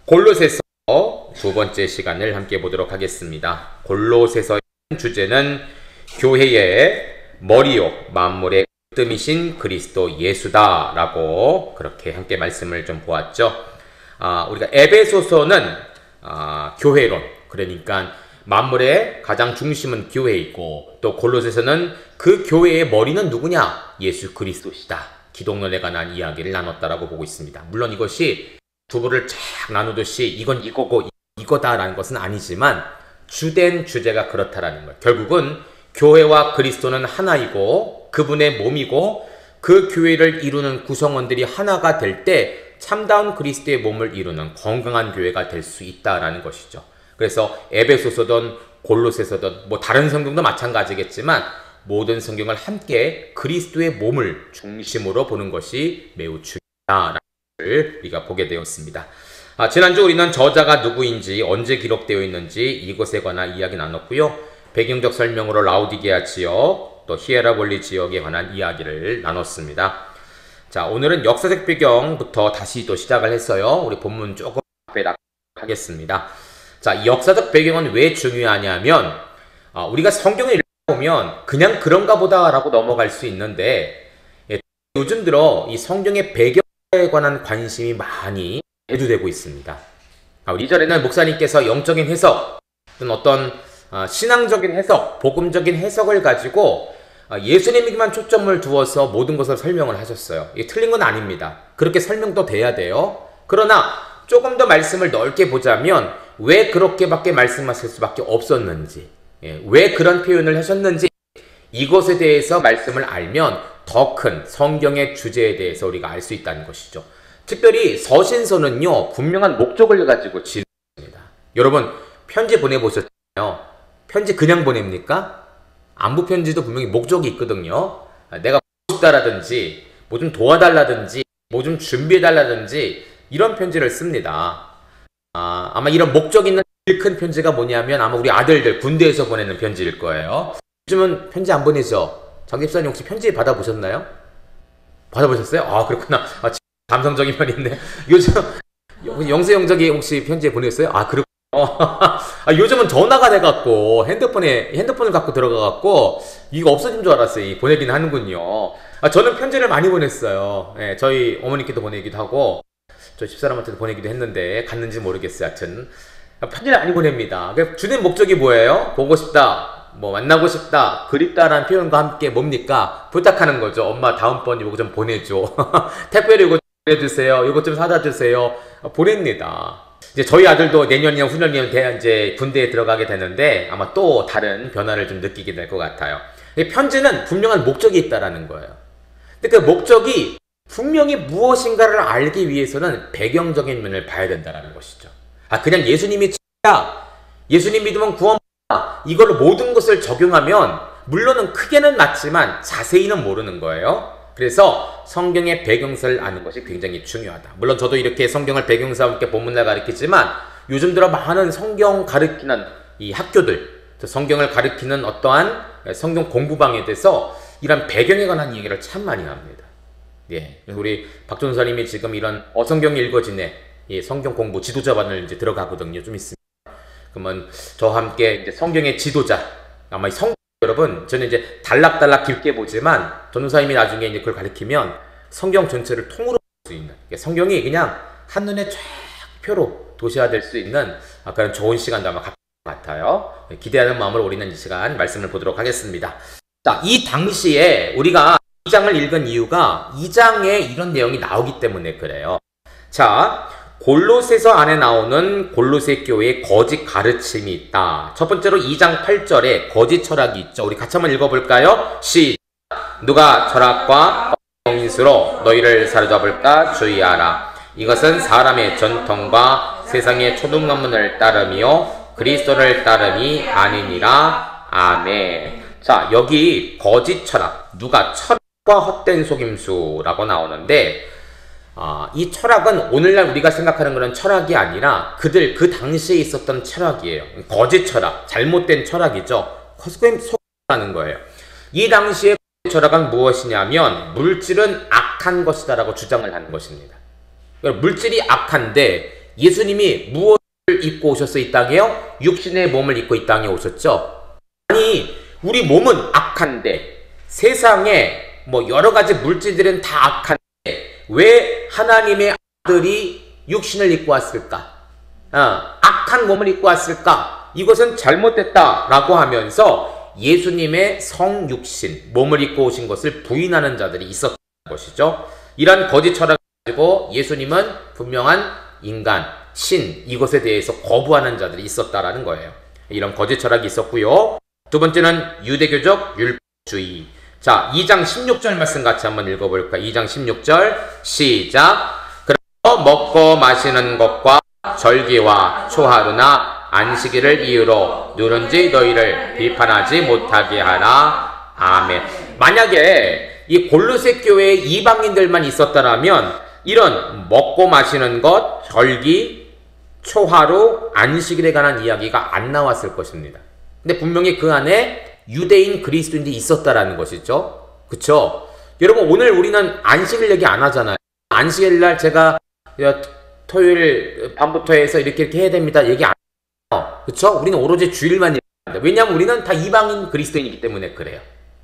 골로새서 두 번째 시간을 함께 보도록 하겠습니다. 골로새서의 주제는 교회의 머리요 만물의 뜸이신 그리스도 예수다라고 그렇게 함께 말씀을 좀 보았죠. 우리가 에베소서는 교회론, 그러니까 만물의 가장 중심은 교회이고, 또 골로새서는 그 교회의 머리는 누구냐? 예수 그리스도시다. 기독론에 관한 이야기를 나눴다라고 보고 있습니다. 물론 이것이 두부를 쫙 나누듯이 이건 이거고 이거다라는 것은 아니지만 주된 주제가 그렇다라는 거예요. 결국은 교회와 그리스도는 하나이고 그분의 몸이고, 그 교회를 이루는 구성원들이 하나가 될 때 참다운 그리스도의 몸을 이루는 건강한 교회가 될 수 있다라는 것이죠. 그래서 에베소서든 골로새서든 뭐 다른 성경도 마찬가지겠지만 모든 성경을 함께 그리스도의 몸을 중심으로 보는 것이 매우 중요하다라는 것을 우리가 보게 되었습니다. 지난주 우리는 저자가 누구인지, 언제 기록되어 있는지 이것에 관한 이야기 나눴고요. 배경적 설명으로 라우디게아 지역, 또 히에라볼리 지역에 관한 이야기를 나눴습니다. 자, 오늘은 역사적 배경부터 다시 또 시작을 했어요. 우리 본문 조금 앞에 하겠습니다. 자, 이 역사적 배경은 왜 중요하냐면 우리가 성경을 읽어보면 그냥 그런가 보다라고 넘어갈 수 있는데, 요즘 들어 이 성경의 배경에 관한 관심이 많이 대두되고 있습니다. 우리 이전에는 목사님께서 영적인 해석, 어떤 신앙적인 해석, 복음적인 해석을 가지고 예수님에게만 초점을 두어서 모든 것을 설명을 하셨어요. 이게 틀린 건 아닙니다. 그렇게 설명도 돼야 돼요. 그러나 조금 더 말씀을 넓게 보자면 왜 그렇게밖에 말씀하실 수밖에 없었는지, 왜 그런 표현을 하셨는지, 이것에 대해서 말씀을 알면 더 큰 성경의 주제에 대해서 우리가 알 수 있다는 것이죠. 특별히 서신서는요, 분명한 목적을 가지고 지습니다. 여러분, 편지 보내보셨잖아요. 편지 그냥 보냅니까? 안부 편지도 분명히 목적이 있거든요. 내가 보고 싶다라든지, 뭐 좀 도와달라든지, 뭐 좀 준비해달라든지, 이런 편지를 씁니다. 아마 이런 목적 있는 제일 큰 편지가 뭐냐면 아마 우리 아들들 군대에서 보내는 편지일 거예요. 요즘은 편지 안 보내죠? 장 집사님 혹시 편지 받아보셨나요? 받아보셨어요? 그렇구나. 감성적인 편인데. 요즘 영세 영적이 혹시 편지 보냈어요? 그렇구나. 요즘은 전화가 돼갖고 핸드폰을 갖고 들어가갖고 이거 없어진 줄 알았어요. 보내긴 하는군요. 저는 편지를 많이 보냈어요. 저희 어머니께도 보내기도 하고 저 집사람한테도 보내기도 했는데 갔는지 모르겠어요. 하여튼 편지를 많이 보냅니다. 주된 목적이 뭐예요? 보고 싶다, 뭐 만나고 싶다, 그립다라는 표현과 함께 뭡니까? 부탁하는 거죠. 엄마 다음번 이거 좀 보내줘. 택배로 이거 보내주세요. 이거 좀 사다 주세요. 보냅니다. 이제 저희 아들도 내년이나 후년이면 이제 군대에 들어가게 되는데 아마 또 다른 변화를 좀 느끼게 될 것 같아요. 편지는 분명한 목적이 있다라는 거예요. 근데 그 목적이 분명히 무엇인가를 알기 위해서는 배경적인 면을 봐야 된다는 것이죠. 그냥 예수님이 진짜, 예수님 믿으면 구원받아, 이걸로 모든 것을 적용하면 물론은 크게는 맞지만 자세히는 모르는 거예요. 그래서 성경의 배경서를 아는 것이 굉장히 중요하다. 물론 저도 이렇게 성경을 배경서와 함께 본문을 가르치지만 요즘 들어 많은 성경 가르치는 이 학교들, 성경을 가르치는 어떠한 성경 공부방에 대해서 이런 배경에 관한 얘기를 참 많이 합니다. 우리 박 전사님이 지금 이런 어성경 읽어지네 성경 공부 지도자반을 이제 들어가거든요. 좀 있습니다. 그러면 저와 함께 이제 성경의 지도자, 아마 여러분, 저는 이제 달락달락 깊게 보지만 전도사님이 나중에 이제 그걸 가르치면 성경 전체를 통으로 볼 수 있는, 성경이 그냥 한눈에 쫙 표로 도시화될 수 있는 그런 좋은 시간도 아마 갖는 것 같아요. 기대하는 마음으로 우리는 이 시간 말씀을 보도록 하겠습니다. 자, 이 당시에 우리가 2장을 읽은 이유가 2장에 이런 내용이 나오기 때문에 그래요. 자, 골로새서 안에 나오는 골로새 교회의 거짓 가르침이 있다. 첫 번째로 2장 8절에 거짓 철학이 있죠. 우리 같이 한번 읽어볼까요? 시작! 누가 철학과 인수로 너희를 사로잡을까 주의하라. 이것은 사람의 전통과 세상의 초등학문을 따름이요 그리스도를 따름이 아니니라. 아멘. 자, 여기 거짓 철학, 누가 철학과 헛된 속임수라고 나오는데, 이 철학은 오늘날 우리가 생각하는 그런 철학이 아니라 그 당시에 있었던 철학이에요. 거짓 철학, 잘못된 철학이죠. 속임수라는 거예요. 이 당시의 철학은 무엇이냐면 물질은 악한 것이다 라고 주장을 하는 것입니다. 물질이 악한데 예수님이 무엇을 입고 오셨어 이 땅에요? 육신의 몸을 입고 이 땅에 오셨죠. 아니 우리 몸은 악한데 세상에 뭐 여러 가지 물질들은 다 악한데 왜 하나님의 아들이 육신을 입고 왔을까? 악한 몸을 입고 왔을까? 이것은 잘못됐다라고 하면서 예수님의 성육신, 몸을 입고 오신 것을 부인하는 자들이 있었던 것이죠. 이런 거짓 철학을 가지고 예수님은 분명한 인간, 신, 이것에 대해서 거부하는 자들이 있었다라는 거예요. 이런 거짓 철학이 있었고요. 두 번째는 유대교적 율법주의. 자, 2장 16절 말씀 같이 한번 읽어볼까? 2장 16절 시작. 그래서 먹고 마시는 것과 절기와 초하루나 안식일을 이유로 누른지 너희를 비판하지 못하게 하라. 아멘. 만약에 이 골로새 교회에 이방인들만 있었다면 이런 먹고 마시는 것, 절기, 초하루, 안식일에 관한 이야기가 안 나왔을 것입니다. 근데 분명히 그 안에 유대인 그리스도인들이 있었다라는 것이죠. 그쵸? 여러분 오늘 우리는 안식일 얘기 안 하잖아요. 안식일 날 제가 토요일 밤부터 해서 이렇게 해야 됩니다. 얘기 안 해요. 그쵸? 우리는 오로지 주일만 얘기합니다. 왜냐하면 우리는 다 이방인 그리스도인이기 때문에 그래요.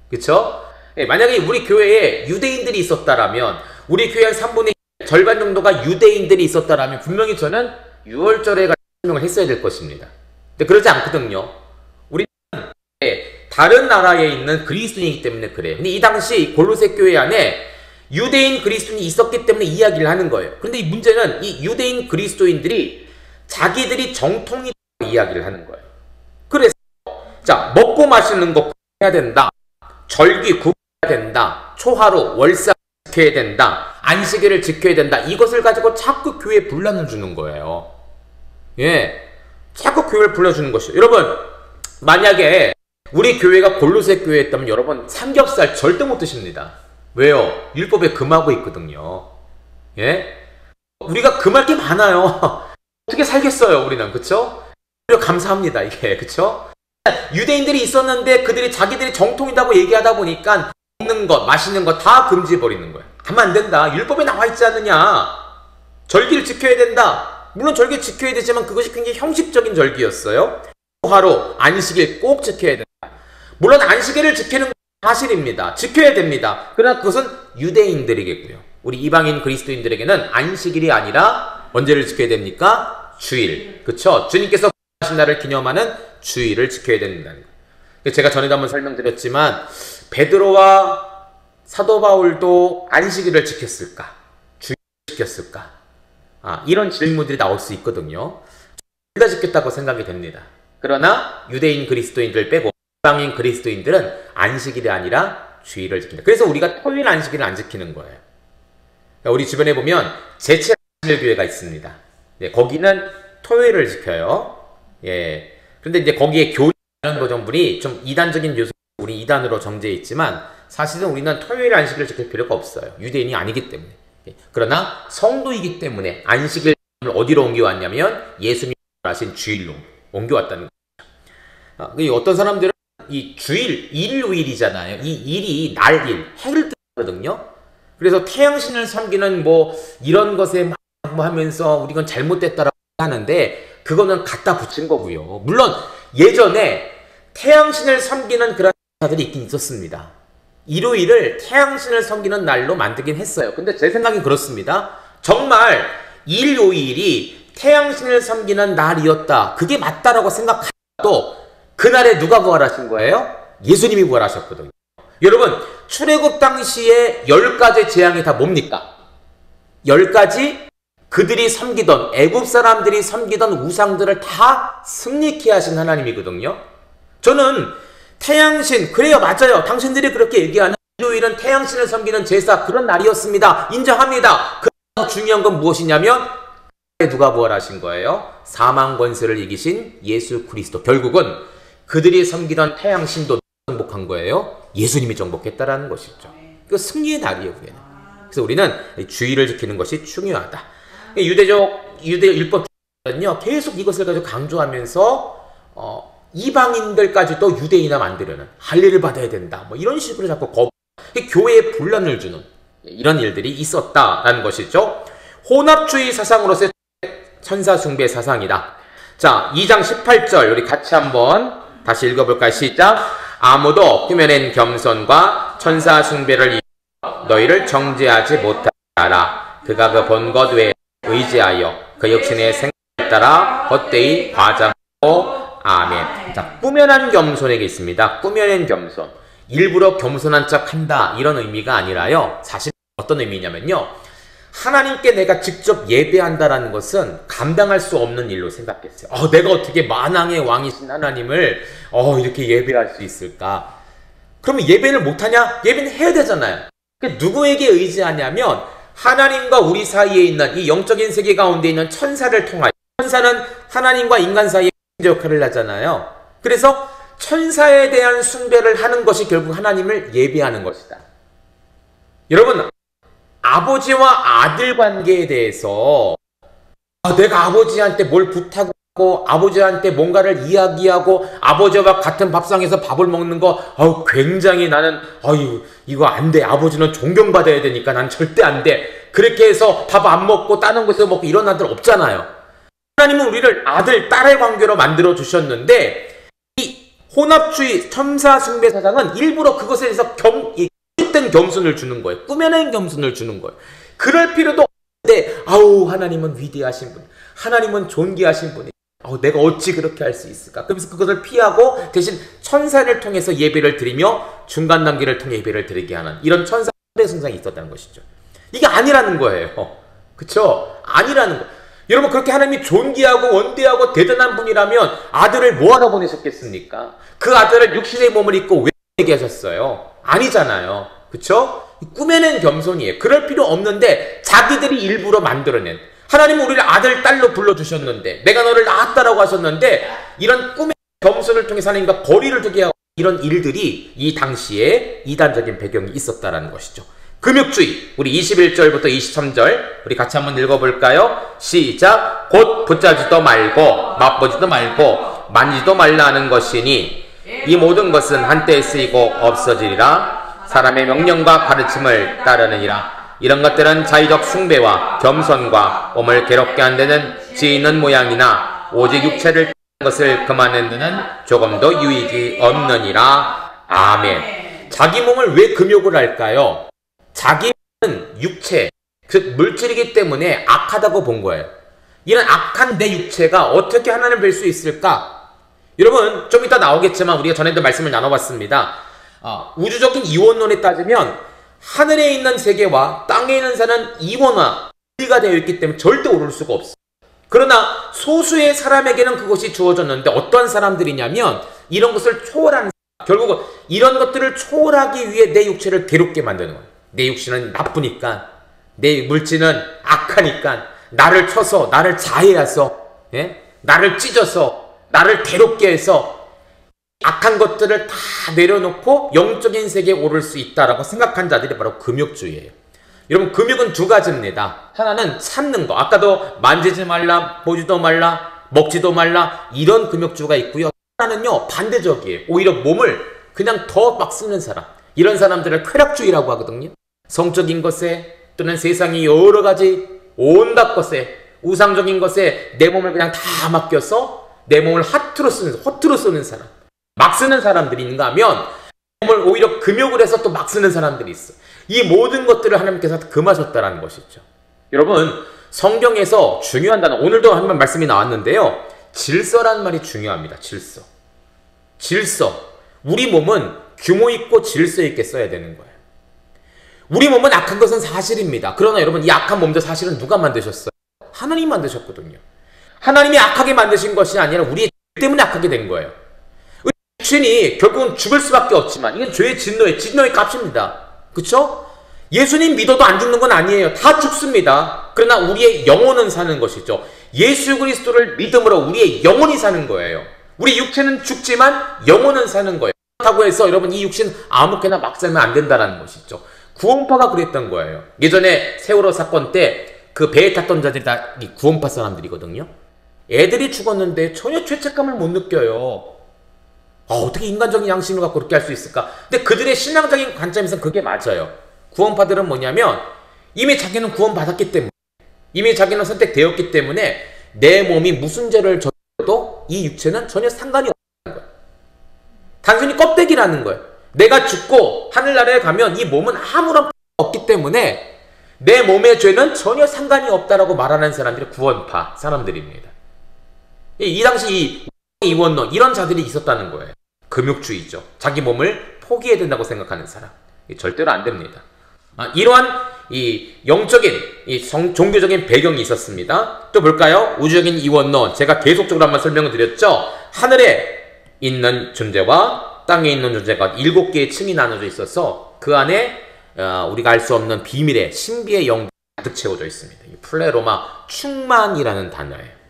그쵸? 만약에 우리 교회에 유대인들이 있었다라면 우리 교회 한 3분의 절반 정도가 유대인들이 있었다라면 분명히 저는 6월절에 설명을 했어야 될 것입니다. 근데 그러지 않거든요. 우리는 다른 나라에 있는 그리스도인이기 때문에 그래요. 근데 이 당시 골로새 교회 안에 유대인 그리스도인이 있었기 때문에 이야기를 하는 거예요. 그런데 이 문제는 이 유대인 그리스도인들이 자기들이 정통이라고 이야기를 하는 거예요. 그래서 자 먹고 마시는 거 해야 된다. 절기 구해야 된다. 초하루 월사 지켜야 된다. 안식일을 지켜야 된다. 이것을 가지고 자꾸 교회에 분란을 주는 거예요. 예, 자꾸 교회를 불러주는 것이죠. 여러분 만약에 우리 교회가 골로새 교회였다면 여러분 삼겹살 절대 못 드십니다. 왜요? 율법에 금하고 있거든요. 예? 우리가 금할 게 많아요. 어떻게 살겠어요 우리는. 그쵸? 감사합니다 이게. 그쵸? 유대인들이 있었는데 그들이 자기들이 정통이라고 얘기하다 보니까 먹는 것 마시는 것 다 금지해 버리는 거예요. 하면 안 된다. 율법에 나와 있지 않느냐. 절기를 지켜야 된다. 물론 절기 지켜야 되지만 그것이 굉장히 형식적인 절기였어요. 하루 안식일 꼭 지켜야 된다. 물론 안식일을 지키는 건 사실입니다. 지켜야 됩니다. 그러나 그것은 유대인들이겠고요. 우리 이방인 그리스도인들에게는 안식일이 아니라 언제를 지켜야 됩니까? 주일. 그쵸? 주님께서 하신 날을 기념하는 주일을 지켜야 된다는 거예요. 제가 전에도 한번 설명드렸지만 베드로와 사도 바울도 안식일을 지켰을까? 주일을 지켰을까? 이런 질문들이 나올 수 있거든요. 둘 다 지켰다고 생각이 됩니다. 그러나 유대인 그리스도인들 빼고 이방인 그리스도인들은 안식일이 아니라 주일을 지킨다. 그래서 우리가 토요일 안식일을 안 지키는 거예요. 우리 주변에 보면 제칠 교회가 있습니다. 네, 거기는 토요일을 지켜요. 예. 그런데 이제 거기에 교리라는 거정분이 좀 이단적인 요소, 우리 이단으로 정제해 있지만 사실은 우리는 토요일 안식일을 지킬 필요가 없어요. 유대인이 아니기 때문에. 예. 그러나 성도이기 때문에 안식일을 어디로 옮겨왔냐면 예수님이 하신 주일로 옮겨왔다는 거죠. 어떤 사람들은 이 주일, 일요일이잖아요. 이 일이 날일, 해를 뜻하거든요. 그래서 태양신을 섬기는 뭐 이런 것에 막 하면서 우리가 잘못됐다라고 하는데 그거는 갖다 붙인 거고요. 물론 예전에 태양신을 섬기는 그런 자들이 있긴 있었습니다. 일요일을 태양신을 섬기는 날로 만들긴 했어요. 근데 제 생각이 그렇습니다. 정말 일요일이 태양신을 섬기는 날이었다. 그게 맞다라고 생각하도 그날에 누가 부활하신 거예요? 예수님이 부활하셨거든요. 여러분 출애굽 당시에 10가지 재앙이 다 뭡니까? 10가지 그들이 섬기던 애굽 사람들이 섬기던 우상들을 다 승리케 하신 하나님이거든요. 저는 태양신 그래요 맞아요. 당신들이 그렇게 얘기하는 일요일은 태양신을 섬기는 제사 그런 날이었습니다. 인정합니다. 그 중요한 건 무엇이냐면 누가 부활하신 거예요? 사망 권세를 이기신 예수 그리스도. 결국은 그들이 섬기던 태양신도 정복한 거예요. 예수님이 정복했다라는 것이죠. 그 승리의 날이에요. 그게는. 그래서 우리는 주의를 지키는 것이 중요하다. 유대 율법은요 계속 이것을 가지고 강조하면서 이방인들까지도 유대인화 만들려는 할례를 받아야 된다. 뭐 이런 식으로 자꾸 교회에 분란을 주는 이런 일들이 있었다라는 것이죠. 혼합주의 사상으로서의 천사 숭배 사상이다. 자, 2장 18절 우리 같이 한번 다시 읽어볼까요? 시작. 아무도 꾸며낸 겸손과 천사 숭배를 이어 너희를 정죄하지 못하라. 그가 그 본 것 외에 의지하여 그 육신의 생각에 따라 헛되이 과장하고. 아멘. 자, 꾸며난 겸손에게 있습니다. 꾸며낸 겸손. 일부러 겸손한 척 한다, 이런 의미가 아니라요. 사실 어떤 의미냐면요. 하나님께 내가 직접 예배한다라는 것은 감당할 수 없는 일로 생각했어요. 내가 어떻게 만왕의 왕이신 하나님을 이렇게 예배할 수 있을까? 그러면 예배를 못하냐? 예배는 해야 되잖아요. 누구에게 의지하냐면 하나님과 우리 사이에 있는 이 영적인 세계 가운데 있는 천사를 통하여, 천사는 하나님과 인간 사이에 역할을 하잖아요. 그래서 천사에 대한 숭배를 하는 것이 결국 하나님을 예배하는 것이다. 여러분, 아버지와 아들 관계에 대해서 내가 아버지한테 뭘 부탁하고 아버지한테 뭔가를 이야기하고 아버지와 같은 밥상에서 밥을 먹는 거 굉장히 나는 이거 안 돼. 아버지는 존경받아야 되니까 난 절대 안 돼. 그렇게 해서 밥 안 먹고 다른 곳에서 먹고 이런 아들 없잖아요. 하나님은 우리를 아들, 딸의 관계로 만들어 주셨는데 이 혼합주의 천사 숭배 사상은 일부러 그것에 대해서 된 겸손을 주는 거예요. 꾸며낸 겸손을 주는 거예요. 그럴 필요도 없는데 하나님은 위대하신 분, 하나님은 존귀하신 분이 내가 어찌 그렇게 할 수 있을까? 그래서 그것을 피하고 대신 천사를 통해서 예배를 드리며 중간 단계를 통해 예배를 드리게 하는 이런 천사 숭배 성상이 있었다는 것이죠. 이게 아니라는 거예요. 그쵸? 아니라는 거예요. 여러분, 그렇게 하나님이 존귀하고 원대하고 대단한 분이라면 아들을 뭐하러 보내셨겠습니까? 그 아들을 육신의 몸을 입고 왜 얘기 하셨어요? 아니잖아요. 그쵸? 꾸며낸 겸손이에요. 그럴 필요 없는데 자기들이 일부러 만들어낸, 하나님은 우리를 아들, 딸로 불러주셨는데 내가 너를 낳았다라고 하셨는데 이런 꾸며낸 겸손을 통해서 하나님과 거리를 두게 하고 이런 일들이 이 당시에 이단적인 배경이 있었다라는 것이죠. 금욕주의, 우리 21절부터 23절 우리 같이 한번 읽어볼까요? 시작. 곧 붙잡지도 말고 맛보지도 말고 만지도 말라 하는 것이니 이 모든 것은 한때에 쓰이고 없어지리라. 사람의 명령과 가르침을 따르느니라. 이런 것들은 자의적 숭배와 겸손과 몸을 괴롭게 한다는 지있는 모양이나 오직 육체를 따르는 것을 금하는 데는 조금도 유익이 없느니라. 아멘. 자기 몸을 왜 금욕을 할까요? 자기는 육체, 즉 물질이기 때문에 악하다고 본 거예요. 이런 악한 내 육체가 어떻게 하나님을 뵐 수 있을까? 여러분, 좀 이따 나오겠지만 우리가 전에도 말씀을 나눠봤습니다. 우주적인 이원론에 따지면 하늘에 있는 세계와 땅에 있는 산은 이원화, 분리가 되어 있기 때문에 절대 오를 수가 없어요. 그러나 소수의 사람에게는 그것이 주어졌는데 어떤 사람들이냐면 이런 것을 초월하는 사람, 결국 이런 것들을 초월하기 위해 내 육체를 괴롭게 만드는 거예요. 내 육신은 나쁘니까, 내 물질은 악하니까 나를 쳐서, 나를 자해해서, 나를 찢어서, 나를 괴롭게 해서 악한 것들을 다 내려놓고 영적인 세계에 오를 수 있다라고 생각한 자들이 바로 금욕주의예요. 여러분, 금욕은 두 가지입니다. 하나는 참는 거, 아까도 만지지 말라, 보지도 말라, 먹지도 말라, 이런 금욕주의가 있고요. 하나는요, 반대적이에요. 오히려 몸을 그냥 더 막 쓰는 사람, 이런 사람들을 쾌락주의라고 하거든요. 성적인 것에 또는 세상의 여러 가지 온갖 것에, 우상적인 것에 내 몸을 그냥 다 맡겨서 내 몸을 허투루 쓰는 사람, 막 쓰는 사람들이 있는가 하면 몸을 오히려 금욕을 해서 또 막 쓰는 사람들이 있어. 이 모든 것들을 하나님께서 금하셨다라는 것이죠. 여러분, 성경에서 중요한 단어, 오늘도 한 번 말씀이 나왔는데요, 질서라는 말이 중요합니다. 질서. 우리 몸은 규모 있고 질서 있게 써야 되는 거예요. 우리 몸은 악한 것은 사실입니다. 그러나 여러분, 이 악한 몸도 사실은 누가 만드셨어요? 하나님 만드셨거든요. 하나님이 악하게 만드신 것이 아니라 우리 죄 때문에 악하게 된 거예요. 죄인이 결국은 죽을 수밖에 없지만 이건 죄의 진노의 값입니다. 그쵸? 예수님 믿어도 안 죽는 건 아니에요. 다 죽습니다. 그러나 우리의 영혼은 사는 것이죠. 예수 그리스도를 믿음으로 우리의 영혼이 사는 거예요. 우리 육체는 죽지만 영혼은 사는 거예요. 그렇다고 해서 여러분, 이 육신 아무렇게나 막 살면 안 된다는 것이죠. 구원파가 그랬던 거예요. 예전에 세월호 사건 때 그 배에 탔던 자들이 다 구원파 사람들이거든요. 애들이 죽었는데 전혀 죄책감을 못 느껴요. 어떻게 인간적인 양심을 갖고 그렇게 할 수 있을까? 근데 그들의 신앙적인 관점에서는 그게 맞아요. 구원파들은 뭐냐면 이미 자기는 구원받았기 때문에, 이미 자기는 선택되었기 때문에 내 몸이 무슨 죄를 져도 이 육체는 전혀 상관이 없다는 거예요. 단순히 껍데기라는 거예요. 내가 죽고 하늘나라에 가면 이 몸은 아무런 없기 때문에 내 몸의 죄는 전혀 상관이 없다라고 말하는 사람들이 구원파 사람들입니다. 이 당시 이원론 이런 자들이 있었다는 거예요. 금욕주의죠. 자기 몸을 포기해야 된다고 생각하는 사람. 절대로 안 됩니다. 이러한 이 영적인 이 종교적인 배경이 있었습니다. 또 볼까요? 우주적인 이원론. 제가 계속적으로 한번 설명을 드렸죠. 하늘에 있는 존재와 땅에 있는 존재가 7개의 층이 나눠져 있어서 그 안에 우리가 알 수 없는 비밀의 신비의 영들이 가득 채워져 있습니다. 이 플레로마 충만이라는 단어예요.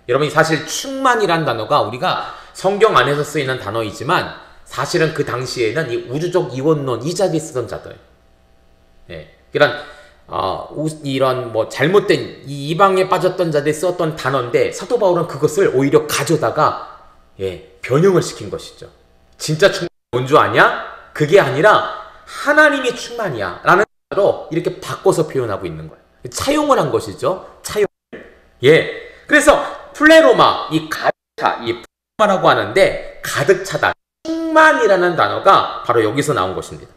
여러분 사실 충만이라는 단어가 우리가 성경 안에서 쓰이는 단어이지만 사실은 그 당시에는 이 우주적 이원론 이 자리에 쓰던 자들. 이런 뭐 잘못된 이방에 빠졌던 자들이 썼던 단어인데 사도 바울은 그것을 오히려 가져다가 변형을 시킨 것이죠. 진짜 충만이 뭔 줄 아냐? 그게 아니라 하나님이 충만이야 라는 말로 이렇게 바꿔서 표현하고 있는 거예요. 차용을 한 것이죠. 차용. 그래서 플레로마, 이 가득차, 이 플레로마라고 하는데 가득 차다. 충만이라는 단어가 바로 여기서 나온 것입니다.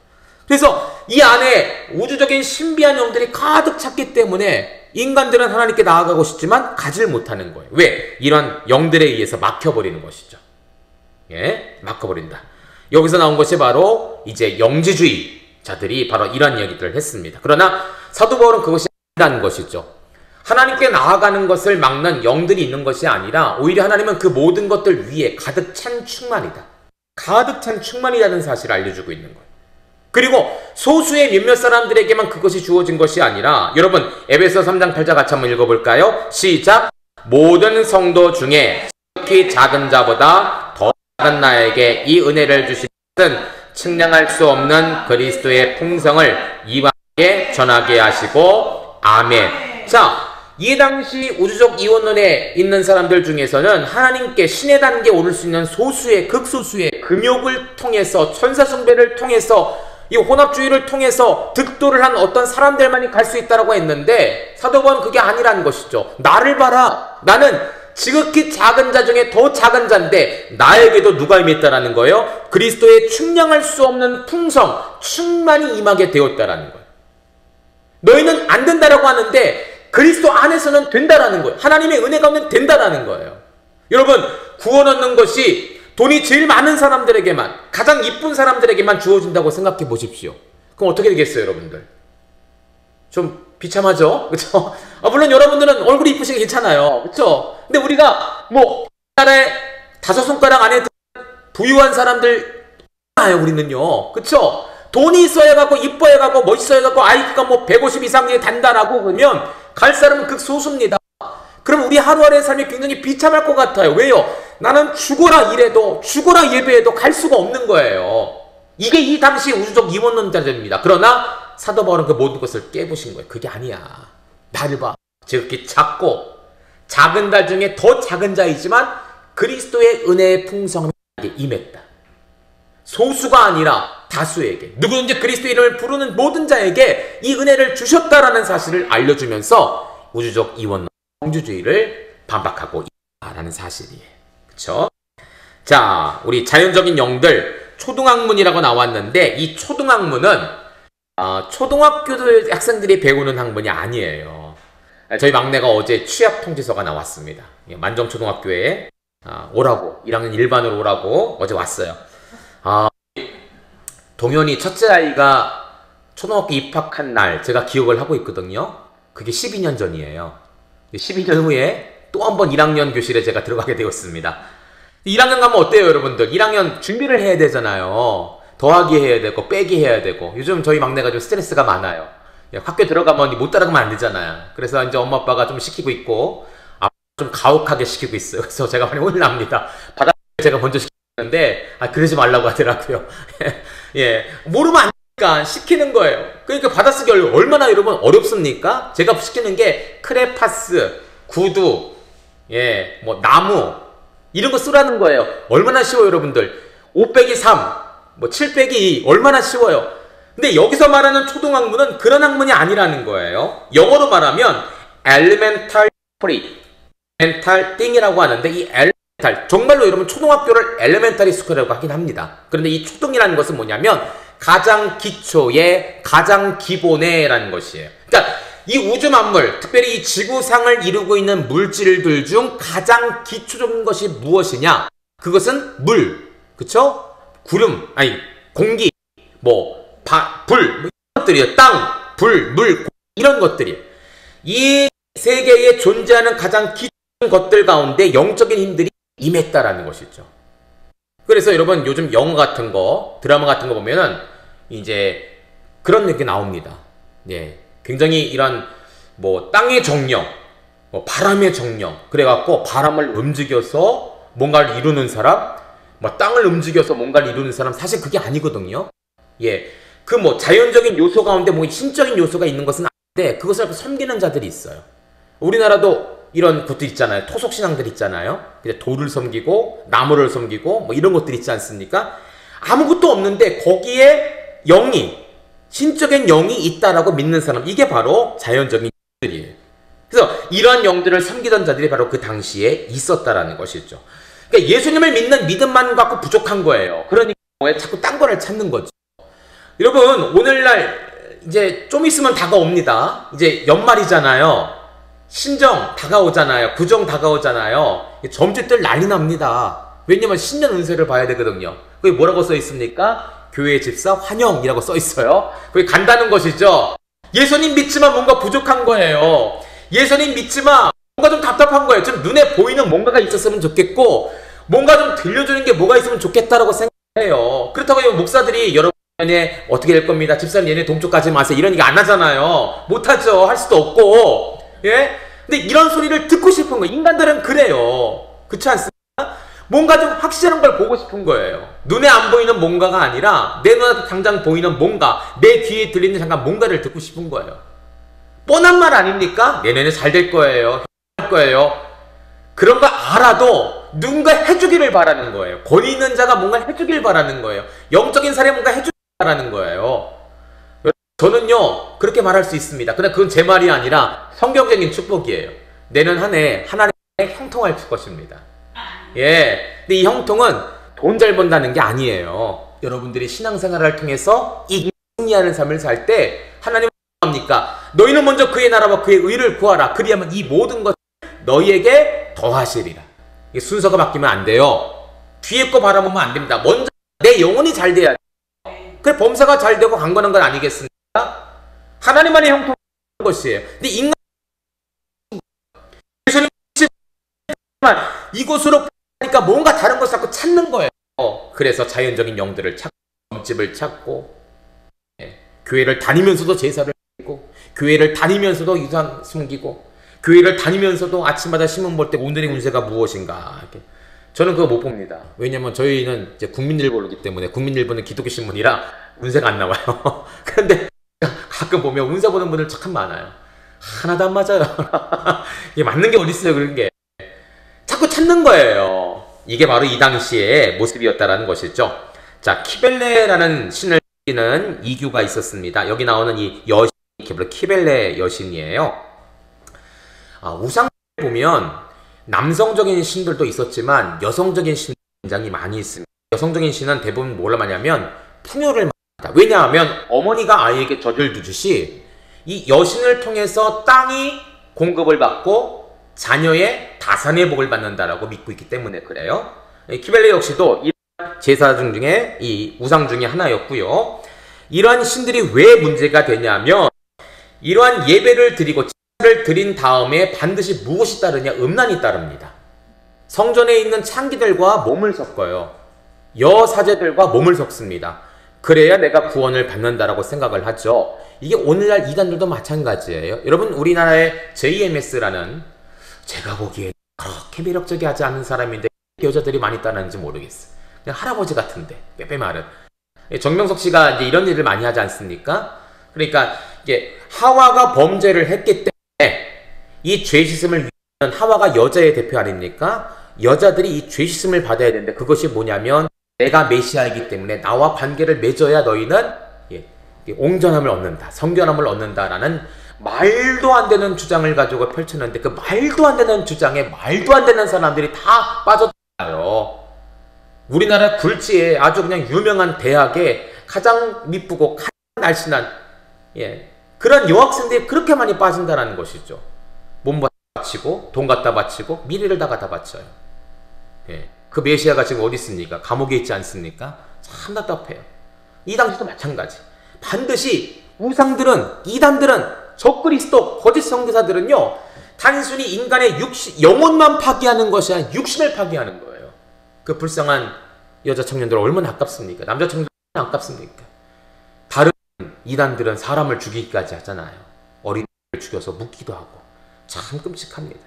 그래서 이 안에 우주적인 신비한 영들이 가득 찼기 때문에 인간들은 하나님께 나아가고 싶지만 가지를 못하는 거예요. 왜? 이런 영들에 의해서 막혀버리는 것이죠. 막혀버린다. 여기서 나온 것이 바로 이제 영지주의자들이 바로 이런 이야기들을 했습니다. 그러나 사도 바울은 그것이 아니라는 것이죠. 하나님께 나아가는 것을 막는 영들이 있는 것이 아니라 오히려 하나님은 그 모든 것들 위에 가득 찬 충만이다. 가득 찬 충만이라는 사실을 알려주고 있는 거예요. 그리고 소수의 몇몇 사람들에게만 그것이 주어진 것이 아니라 여러분 에베소 3장 8절 같이 한번 읽어볼까요? 시작! 모든 성도 중에 특히 작은 자보다 더 작은 나에게 이 은혜를 주신 것은 측량할 수 없는 그리스도의 풍성을 이방에 전하게 하시고 아멘. 자, 이 당시 우주적 이원론에 있는 사람들 중에서는 하나님께 신의 단계에 오를 수 있는 소수의 극소수의 금욕을 통해서 천사 숭배를 통해서 이 혼합주의를 통해서 득도를 한 어떤 사람들만이 갈 수 있다고 했는데 사도 바울은 그게 아니라는 것이죠. 나를 봐라. 나는 지극히 작은 자 중에 더 작은 자인데 나에게도 누가 임했다라는 거예요? 그리스도의 측량할 수 없는 풍성, 충만이 임하게 되었다라는 거예요. 너희는 안 된다라고 하는데 그리스도 안에서는 된다라는 거예요. 하나님의 은혜가 오면 된다라는 거예요. 여러분 구원 얻는 것이 돈이 제일 많은 사람들에게만 가장 이쁜 사람들에게만 주어진다고 생각해 보십시오. 그럼 어떻게 되겠어요 여러분들? 좀 비참하죠? 그쵸? 물론 여러분들은 얼굴이 이쁘시게 괜찮아요. 그쵸? 근데 우리가 뭐 나라에 5손가락 안에 부유한 사람들 많아요 우리는요. 그쵸? 돈이 있어야 가고 이뻐야 가고 멋있어야 가고 IQ가 뭐 150 이상이 단다라고 그러면 갈 사람은 극소수입니다. 그럼 우리 하루하루의 삶이 굉장히 비참할 것 같아요. 왜요? 나는 죽어라 일해도 죽어라 예배해도 갈 수가 없는 거예요. 이게 이 당시 우주적 이원론자들입니다. 그러나 사도 바울은 그 모든 것을 깨부신 거예요. 그게 아니야. 나를 봐. 지극히 작고 작은 자 중에 더 작은 자이지만 그리스도의 은혜의 풍성함이 임했다. 소수가 아니라 다수에게 누구든지 그리스도의 이름을 부르는 모든 자에게 이 은혜를 주셨다라는 사실을 알려주면서 우주적 이원론 영주주의를 반박하고 있다라는 사실이에요. 그렇죠? 자, 우리 자연적인 영들 초등학문이라고 나왔는데 이 초등학문은 초등학교 학생들이 배우는 학문이 아니에요. 저희 막내가 어제 취업 통지서가 나왔습니다. 만정초등학교에 오라고 1학년 일반으로 오라고 어제 왔어요. 동현이 첫째 아이가 초등학교 입학한 날 제가 기억을 하고 있거든요. 그게 12년 전이에요. 12년 후에 또 한 번 1학년 교실에 제가 들어가게 되었습니다. 1학년 가면 어때요 여러분들? 1학년 준비를 해야 되잖아요. 더하기 해야 되고 빼기 해야 되고 요즘 저희 막내가 좀 스트레스가 많아요. 학교 들어가면 못 따라가면 안 되잖아요. 그래서 이제 엄마 아빠가 좀 시키고 있고 좀 가혹하게 시키고 있어요. 그래서 제가 많이 혼납니다. 바닥에 제가 먼저 시키는데 그러지 말라고 하더라고요. 모르면 안 되니까 시키는 거예요. 그러니까 받아쓰기 얼마나 여러분 어렵습니까? 제가 시키는 게 크레파스, 구두, 뭐 나무 이런 거 쓰라는 거예요. 얼마나 쉬워요 여러분들. 5 빼기 3, 뭐 7 빼기 2 얼마나 쉬워요. 근데 여기서 말하는 초등학문은 그런 학문이 아니라는 거예요. 영어로 말하면 elementary 엘레멘탈 띵이라고 하는데 이 엘레멘탈 정말로 여러분 초등학교를 엘레멘터리 스쿨이라고 하긴 합니다. 그런데 이 초등이라는 것은 뭐냐면 가장 기초의 가장 기본의 라는 것이에요. 그러니까 이 우주 만물, 특별히 이 지구상을 이루고 있는 물질들 중 가장 기초적인 것이 무엇이냐? 그것은 물, 그쵸? 구름, 아니 공기, 뭐 불, 뭐 이런 것들이에요. 땅, 불, 물, 이런 것들이 이 세계에 존재하는 가장 기초적인 것들 가운데 영적인 힘들이 임했다라는 것이죠. 그래서 여러분 요즘 영화 같은 거, 드라마 같은 거 보면은 이제 그런 게 나옵니다. 예, 굉장히 이런 뭐 땅의 정령, 뭐 바람의 정령, 그래갖고 바람을 움직여서 뭔가를 이루는 사람, 뭐 땅을 움직여서 뭔가를 이루는 사람, 사실 그게 아니거든요. 예, 그 뭐 자연적인 요소 가운데 뭐 신적인 요소가 있는 것은 아닌데 그것을 섬기는 자들이 있어요. 우리나라도 이런 것들 있잖아요. 토속신앙들 있잖아요. 돌을 섬기고 나무를 섬기고 뭐 이런 것들 있지 않습니까? 아무것도 없는데 거기에 영이, 신적인 영이 있다라고 믿는 사람, 이게 바로 자연적인 영들이에요. 그래서 이러한 영들을 섬기던 자들이 바로 그 당시에 있었다라는 것이죠. 그러니까 예수님을 믿는 믿음만 갖고 부족한 거예요. 그러니까 자꾸 딴 거를 찾는 거죠. 여러분 오늘날 이제 좀 있으면 다가옵니다. 이제 연말이잖아요. 신정 다가오잖아요. 구정 다가오잖아요. 점집들 난리 납니다. 왜냐면 신년 운세를 봐야 되거든요. 거기 뭐라고 써 있습니까? 교회 집사 환영이라고 써 있어요. 거기 간다는 것이죠. 예수님 믿지만 뭔가 부족한 거예요. 예수님 믿지만 뭔가 좀 답답한 거예요. 좀 눈에 보이는 뭔가가 있었으면 좋겠고 뭔가 좀 들려주는 게 뭐가 있으면 좋겠다라고 생각해요. 그렇다고 목사들이 여러분 얘네 어떻게 될 겁니다. 집사님 얘네 동쪽 가지 마세요. 이런 얘기 안 하잖아요. 못하죠. 할 수도 없고. 예? 근데 이런 소리를 듣고 싶은 거예요. 인간들은 그래요. 그렇지 않습니까? 뭔가 좀 확실한 걸 보고 싶은 거예요. 눈에 안 보이는 뭔가가 아니라 내 눈앞에 당장 보이는 뭔가, 내 귀에 들리는 잠깐 뭔가를 듣고 싶은 거예요. 뻔한 말 아닙니까? 내년에 잘 될 거예요. 할 거예요. 그런 거 알아도 누군가 해주기를 바라는 거예요. 권위 있는 자가 뭔가 해주길 바라는 거예요. 영적인 사람이 뭔가 해주길 바라는 거예요. 저는요 그렇게 말할 수 있습니다. 근데 그건 제 말이 아니라 성경적인 축복이에요. 내년 한 해 하나님의 형통할 것입니다. 예, 근데 이 형통은 돈 잘 번다는 게 아니에요. 여러분들이 신앙생활을 통해서 이 승리하는 삶을 살 때 하나님은 뭐합니까? 너희는 먼저 그의 나라와 그의 의를 구하라. 그리하면 이 모든 것을 너희에게 더하시리라. 이게 순서가 바뀌면 안 돼요. 뒤에 거 바라보면 안 됩니다. 먼저 내 영혼이 잘 돼야 돼요. 그래 범사가 잘 되고 강건한 건 아니겠습니까? 하나님만의 형통한 것이에요. 근데 인간 이곳으로 가니까 뭔가 다른 것을 자꾸 찾는 거예요. 그래서 자연적인 영들을 찾고 점집을 찾고 교회를 다니면서도 제사를 드리고 교회를 다니면서도 유산 숨기고 교회를 다니면서도 아침마다 신문 볼 때 오늘의 운세가 무엇인가 이렇게. 저는 그거 못 봅니다. 왜냐면 저희는 이제 국민일보이기 때문에 국민일보는 기독교 신문이라 운세가 안 나와요. 그런데 가끔 보면 운세 보는 분들 참 많아요. 하나도 안 맞아요. 이게 맞는 게 어디 있어요, 그런 게. 자꾸 찾는 거예요. 이게 바로 이 당시의 모습이었다라는 것이죠. 자, 키벨레라는 신을 는 이규가 있었습니다. 여기 나오는 이 여신이 바로 키벨레 여신이에요. 우상을 보면 남성적인 신들도 있었지만 여성적인 신이 굉장히 많이 있습니다. 여성적인 신은 대부분 뭘 하냐면 풍요를 말합니다. 왜냐하면 어머니가 아이에게 젖을 주듯이 이 여신을 통해서 땅이 공급을 받고 자녀의 다산의 복을 받는다라고 믿고 있기 때문에 그래요. 키벨레 역시도 이 제사 중에 이 우상 중에 하나였고요. 이러한 신들이 왜 문제가 되냐면 이러한 예배를 드리고 제사를 드린 다음에 반드시 무엇이 따르냐? 음란이 따릅니다. 성전에 있는 창기들과 몸을 섞어요. 여사제들과 몸을 섞습니다. 그래야 내가 구원을 받는다라고 생각을 하죠. 이게 오늘날 이단들도 마찬가지예요. 여러분 우리나라의 JMS라는 제가 보기에 그렇게 매력적이하지 않은 사람인데 여자들이 많이 따르는지 모르겠어요. 그냥 할아버지 같은데 빼빼 말은. 정명석 씨가 이제 이런 일을 많이 하지 않습니까? 그러니까 이게 하와가 범죄를 했기 때문에 이 죄 씻음을 위한 하와가 여자의 대표 아닙니까? 여자들이 이 죄 씻음을 받아야 되는데 그것이 뭐냐면 내가 메시아이기 때문에 나와 관계를 맺어야 너희는 옹전함을 얻는다, 성결함을 얻는다라는 말도 안 되는 주장을 가지고 펼쳤는데 그 말도 안 되는 주장에 말도 안 되는 사람들이 다 빠졌잖아요. 우리나라 굴지에 아주 그냥 유명한 대학에 가장 미쁘고 가장 날씬한 그런 여학생들이 그렇게 많이 빠진다는 것이죠. 몸 바치고 돈 갖다 바치고 미래를 다 갖다 바쳐요. 그 메시아가 지금 어디 있습니까? 감옥에 있지 않습니까? 참 답답해요. 이 당시도 마찬가지. 반드시 우상들은, 이단들은, 적그리스도, 거짓 선교사들은요, 단순히 인간의 영혼만 파괴하는 것이 아니라 육신을 파괴하는 거예요. 그 불쌍한 여자 청년들 얼마나 아깝습니까? 남자 청년들 얼마나 아깝습니까? 다른 이단들은 사람을 죽이기까지 하잖아요. 어린이를 죽여서 묻기도 하고. 참 끔찍합니다.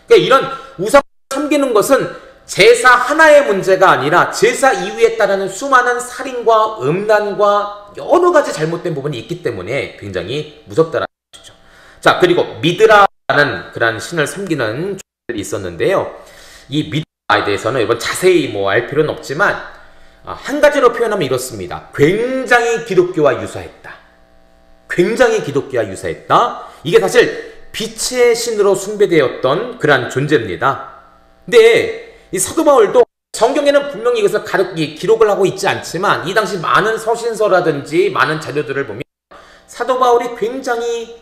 그러니까 이런 우상을 섬기는 것은 제사 하나의 문제가 아니라 제사 이후에 따르는 수많은 살인과 음란과 여러 가지 잘못된 부분이 있기 때문에 굉장히 무섭다라는 것이죠. 자, 그리고 미드라라는 그런 신을 섬기는 종들이 있었는데요. 이 미드라에 대해서는 이번 자세히 알 필요는 없지만 한 가지로 표현하면 이렇습니다. 굉장히 기독교와 유사했다. 굉장히 기독교와 유사했다. 이게 사실 빛의 신으로 숭배되었던 그러한 존재입니다. 근데 이 사도 바울도 성경에는 분명히 이것을 기록을 하고 있지 않지만 이 당시 많은 서신서라든지 많은 자료들을 보면 사도 바울이 굉장히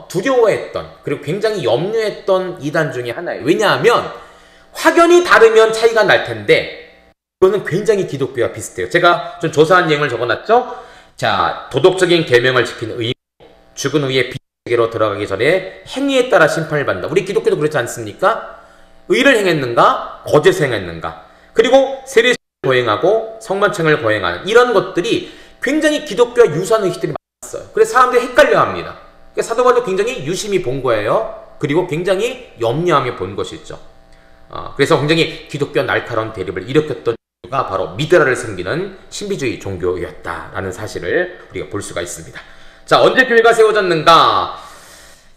두려워했던 그리고 굉장히 염려했던 이단 중에 하나예요. 왜냐하면 확연히 다르면 차이가 날 텐데 이거는 굉장히 기독교와 비슷해요. 제가 좀 조사한 내용을 적어놨죠. 자, 도덕적인 계명을 지키는 의무, 죽은 후에 빛의 세계로 들어가기 전에 행위에 따라 심판을 받는다. 우리 기독교도 그렇지 않습니까? 의를 행했는가? 거짓을 행했는가? 그리고 세례를 거행하고 성만찬을 거행하는 이런 것들이 굉장히 기독교와 유사한 의식들이 많았어요. 그래서 사람들이 헷갈려합니다. 그러니까 사도 바울도 굉장히 유심히 본 거예요. 그리고 굉장히 염려하며 본 것이죠. 그래서 굉장히 기독교 날카로운 대립을 일으켰던 이유가 바로 미드라를 섬기는 신비주의 종교였다라는 사실을 우리가 볼 수가 있습니다. 자, 언제 교회가 세워졌는가?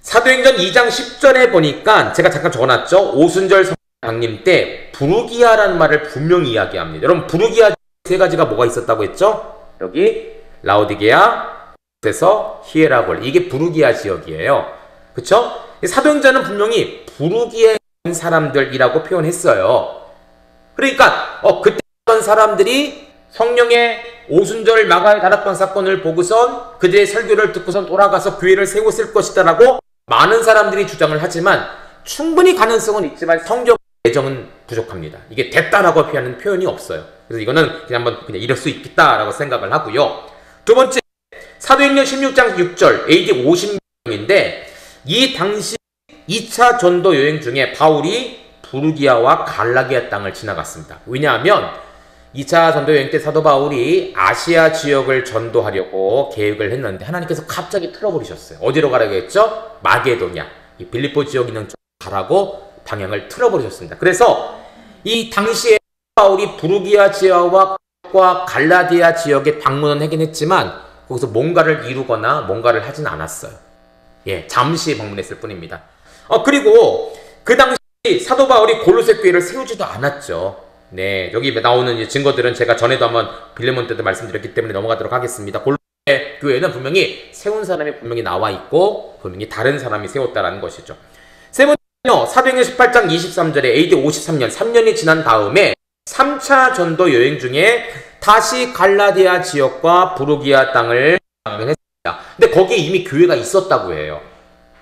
사도행전 2장 10절에 보니까 제가 잠깐 적어놨죠. 오순절 강림 때 부르기아라는 말을 분명히 이야기합니다. 여러분, 부르기아 세 가지가 뭐가 있었다고 했죠? 여기 라오디게아, 에서 히에라골, 이게 부르기아 지역이에요. 그쵸? 사도행전은 분명히 부르기아에 있는 사람들이라고 표현했어요. 그러니까 그때 어떤 사람들이 성령의 오순절 마가의 다락방 사건을 보고선 그들의 설교를 듣고선 돌아가서 교회를 세웠을 것이다 라고 많은 사람들이 주장을 하지만 충분히 가능성은 있지만 성경 예정은 부족합니다. 이게 됐다라고 표현하는 표현이 없어요. 그래서 이거는 그냥 한번 이럴 수 있겠다라고 생각을 하고요. 두 번째, 사도행전 16장 6절 AD 50년인데 이 당시 2차 전도 여행 중에 바울이 부르기아와 갈라디아 땅을 지나갔습니다. 왜냐하면 2차 전도 여행 때 사도 바울이 아시아 지역을 전도하려고 계획을 했는데 하나님께서 갑자기 틀어버리셨어요. 어디로 가라고 했죠? 마게도냐, 이 빌립보 지역 있는 쪽 가라고 방향을 틀어버리셨습니다. 그래서 이 당시에 바울이 부르기아 지역과 갈라디아 지역에 방문은 하긴 했지만 거기서 뭔가를 이루거나 뭔가를 하진 않았어요. 잠시 방문했을 뿐입니다. 그리고 그 당시 사도 바울이 골로새 교회를 세우지도 않았죠. 네, 여기 나오는 증거들은 제가 전에도 한번 빌레몬 때도 말씀드렸기 때문에 넘어가도록 하겠습니다. 골로새 교회는 분명히 세운 사람이 분명히 나와 있고 분명히 다른 사람이 세웠다라는 것이죠. 세 번째는요, 사도행전 18장 23절에 AD 53년, 3년이 지난 다음에 3차 전도 여행 중에 다시 갈라디아 지역과 부르기아 땅을 방문했습니다. 근데 거기에 이미 교회가 있었다고 해요.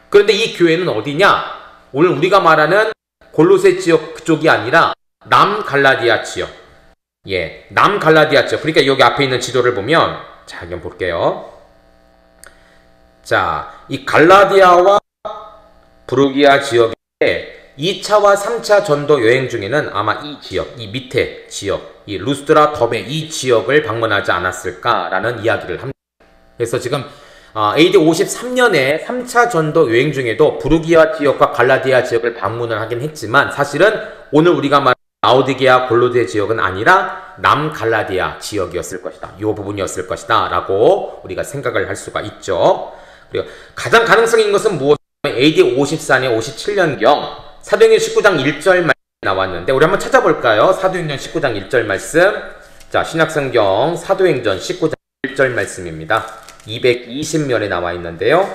그런데 이 교회는 어디냐? 오늘 우리가 말하는 골로새 지역 그쪽이 아니라 남갈라디아 지역. 남갈라디아 지역. 그러니까 여기 앞에 있는 지도를 보면, 자, 한번 볼게요. 자, 이 갈라디아와 부르기아 지역에 2차와 3차 전도 여행 중에는 아마 이 지역, 이 밑에 지역, 이 루스드라, 더베 이 지역을 방문하지 않았을까라는 이야기를 합니다. 그래서 지금 AD 53년에 3차 전도 여행 중에도 부르기아 지역과 갈라디아 지역을 방문을 하긴 했지만 사실은 오늘 우리가 말하는 라오디게아, 골로새 지역은 아니라 남갈라디아 지역이었을 것이다. 이 부분이었을 것이다 라고 우리가 생각을 할 수가 있죠. 그리고 가장 가능성인 것은 무엇이냐면 AD 54년, 57년경 사도행전 19장 1절 말씀이 나왔는데 우리 한번 찾아볼까요? 사도행전 19장 1절 말씀. 자, 신약성경 사도행전 19장 1절 말씀입니다. 220면에 나와 있는데요.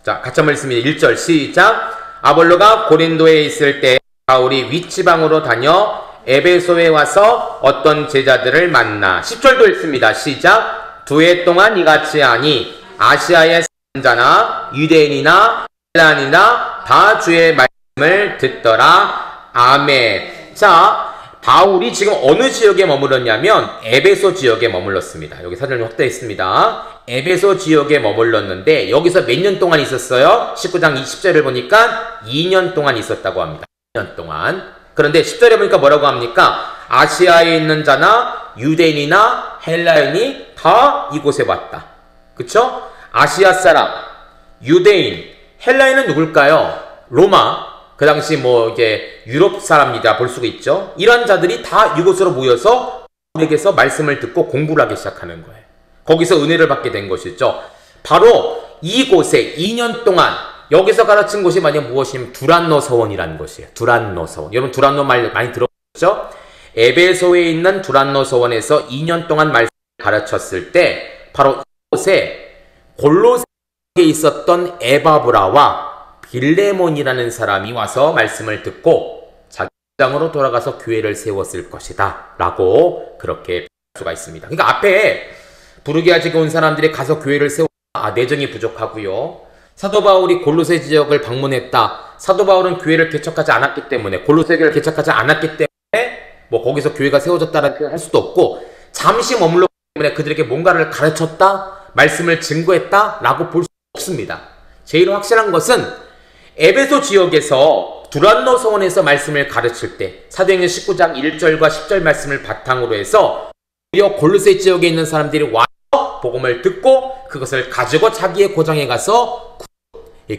자, 같이 한번 읽습니다. 1절 시작. 아볼로가 고린도에 있을 때 바울이 윗지방으로 다녀 에베소에 와서 어떤 제자들을 만나. 10절도 읽습니다. 시작. 2해 동안 이같이 하니 아시아의 자나 유대인이나 헬란이나 다 주의 말씀을 듣더라. 아멘. 자, 바울이 지금 어느 지역에 머물렀냐면 에베소 지역에 머물렀습니다. 여기 사전을 확대했습니다. 에베소 지역에 머물렀는데 여기서 몇 년 동안 있었어요? 19장 20절을 보니까 2년 동안 있었다고 합니다. 2년 동안. 그런데 10절에 보니까 뭐라고 합니까? 아시아에 있는 자나 유대인이나 헬라인이 다 이곳에 왔다. 그쵸? 아시아 사람, 유대인, 헬라인은 누굴까요? 로마. 그 당시 뭐 이제 유럽 사람이다 볼 수가 있죠. 이런 자들이 다 이곳으로 모여서 바울에게서 말씀을 듣고 공부를 하기 시작하는 거예요. 거기서 은혜를 받게 된 것이죠. 바로 이곳에 2년 동안 여기서 가르친 곳이 만약 무엇이냐면 두란노 서원이라는 곳이에요. 두란노 서원. 여러분 두란노 말 많이 들어보셨죠? 에베소에 있는 두란노 서원에서 2년 동안 말씀을 가르쳤을 때 바로 이곳에 골로새에 있었던 에바브라와 빌레몬이라는 사람이 와서 말씀을 듣고 자기 장으로 돌아가서 교회를 세웠을 것이다 라고 그렇게 볼 수가 있습니다. 그러니까 앞에 부르기아 지역에 온 사람들이 가서 교회를 세웠다. 내정이 부족하고요. 사도 바울이 골로새 지역을 방문했다. 사도 바울은 교회를 개척하지 않았기 때문에 골로새 교회를 개척하지 않았기 때문에 뭐 거기서 교회가 세워졌다라는 표현을 할 수도 없고 잠시 머물렀기 때문에 그들에게 뭔가를 가르쳤다. 말씀을 증거했다 라고 볼 수 없습니다. 제일 확실한 것은 에베소 지역에서 두란노 서원에서 말씀을 가르칠 때 사도행전 19장 1절과 10절 말씀을 바탕으로 해서 오히려 골로새 지역에 있는 사람들이 와서 복음을 듣고 그것을 가지고 자기의 고장에 가서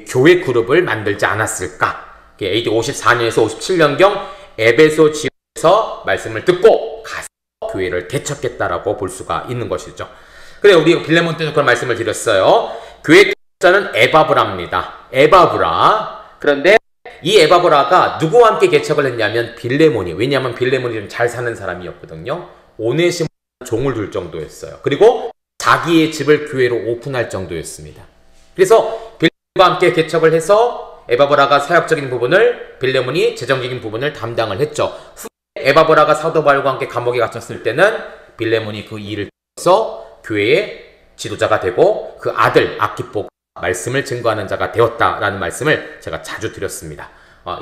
교회 그룹을 만들지 않았을까. AD 54년에서 57년경 에베소 지역에서 말씀을 듣고 가서 교회를 개척했다라고 볼 수가 있는 것이죠. 그래 우리 빌레몬 때도 그런 말씀을 드렸어요. 교회 개척자는 에바브라입니다. 에바브라. 그런데 이 에바브라가 누구와 함께 개척을 했냐면 빌레몬이. 왜냐하면 빌레몬이 좀 잘 사는 사람이었거든요. 오네시모 종을 둘 정도였어요. 그리고 자기의 집을 교회로 오픈할 정도였습니다. 그래서 빌레몬과 함께 개척을 해서 에바브라가 사역적인 부분을, 빌레몬이 재정적인 부분을 담당을 했죠. 후에 에바브라가 사도 바울과 함께 감옥에 갇혔을 때는 빌레몬이 그 일을 해서 교회의 지도자가 되고 그 아들 아키포가 말씀을 증거하는 자가 되었다라는 말씀을 제가 자주 드렸습니다.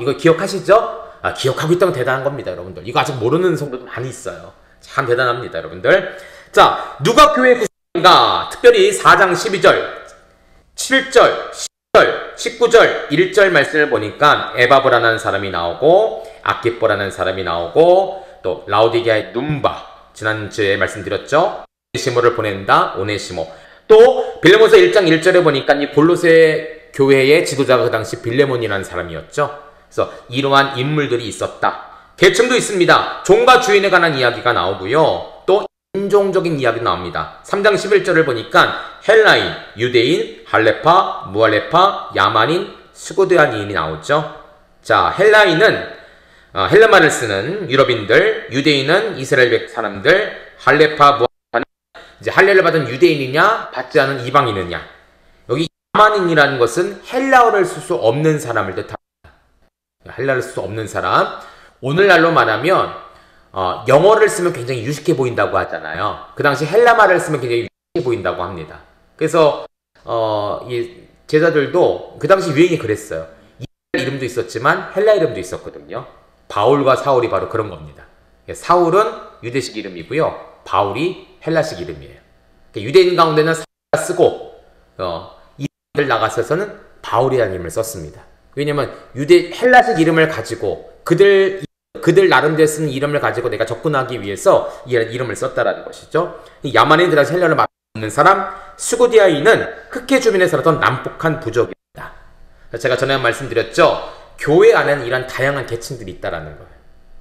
이거 기억하시죠? 기억하고 있다면 대단한 겁니다, 여러분들. 이거 아직 모르는 성도도 많이 있어요. 참 대단합니다, 여러분들. 자, 누가 교회 구성인가? 특별히 4장 12절, 7절, 10절, 19절, 1절 말씀을 보니까 에바브라는 사람이 나오고 아키포라는 사람이 나오고 또 라오디게아의 num바, 지난주에 말씀드렸죠? 오네시모를 보낸다, 오네시모. 또 빌레몬서 1장 1절에 보니까 이 골로새 교회의 지도자가 그 당시 빌레몬이라는 사람이었죠. 그래서 이러한 인물들이 있었다. 계층도 있습니다. 종과 주인에 관한 이야기가 나오고요. 또 인종적인 이야기도 나옵니다. 3장 11절을 보니까 헬라인, 유대인, 할레파, 무할레파, 야만인, 스고드아니인이 나오죠. 자, 헬라인은 헬라말을 쓰는 유럽인들, 유대인은 이스라엘 사람들, 할레파, 무할레파는 이제 할례를 받은 유대인이냐 받지 않은 이방인이냐. 여기 야만인이라는 것은 헬라어를 쓸 수 없는 사람을 뜻합니다. 헬라어를 쓸 수 없는 사람. 오늘날로 말하면 영어를 쓰면 굉장히 유식해 보인다고 하잖아요. 그 당시 헬라말을 쓰면 굉장히 유식해 보인다고 합니다. 그래서 이 제자들도 그 당시 유행이 그랬어요. 이스라엘 이름도 있었지만 헬라 이름도 있었거든요. 바울과 사울이 바로 그런 겁니다. 사울은 유대식 이름이고요. 바울이 헬라식 이름이에요. 유대인 가운데는 사울을 쓰고 이들 나가서는 바울이라는 이름을 썼습니다. 왜냐면 헬라식 이름을 가지고 그들 나름대로 쓰는 이름을 가지고 내가 접근하기 위해서 이 이름을 썼다라는 것이죠. 야만인들한테 헬라를 맡는 사람, 스고디아인은 흑해 주민에 살았던 남북한 부족입니다. 제가 전에 말씀드렸죠. 교회 안에는 이런 다양한 계층들이 있다라는 거예요.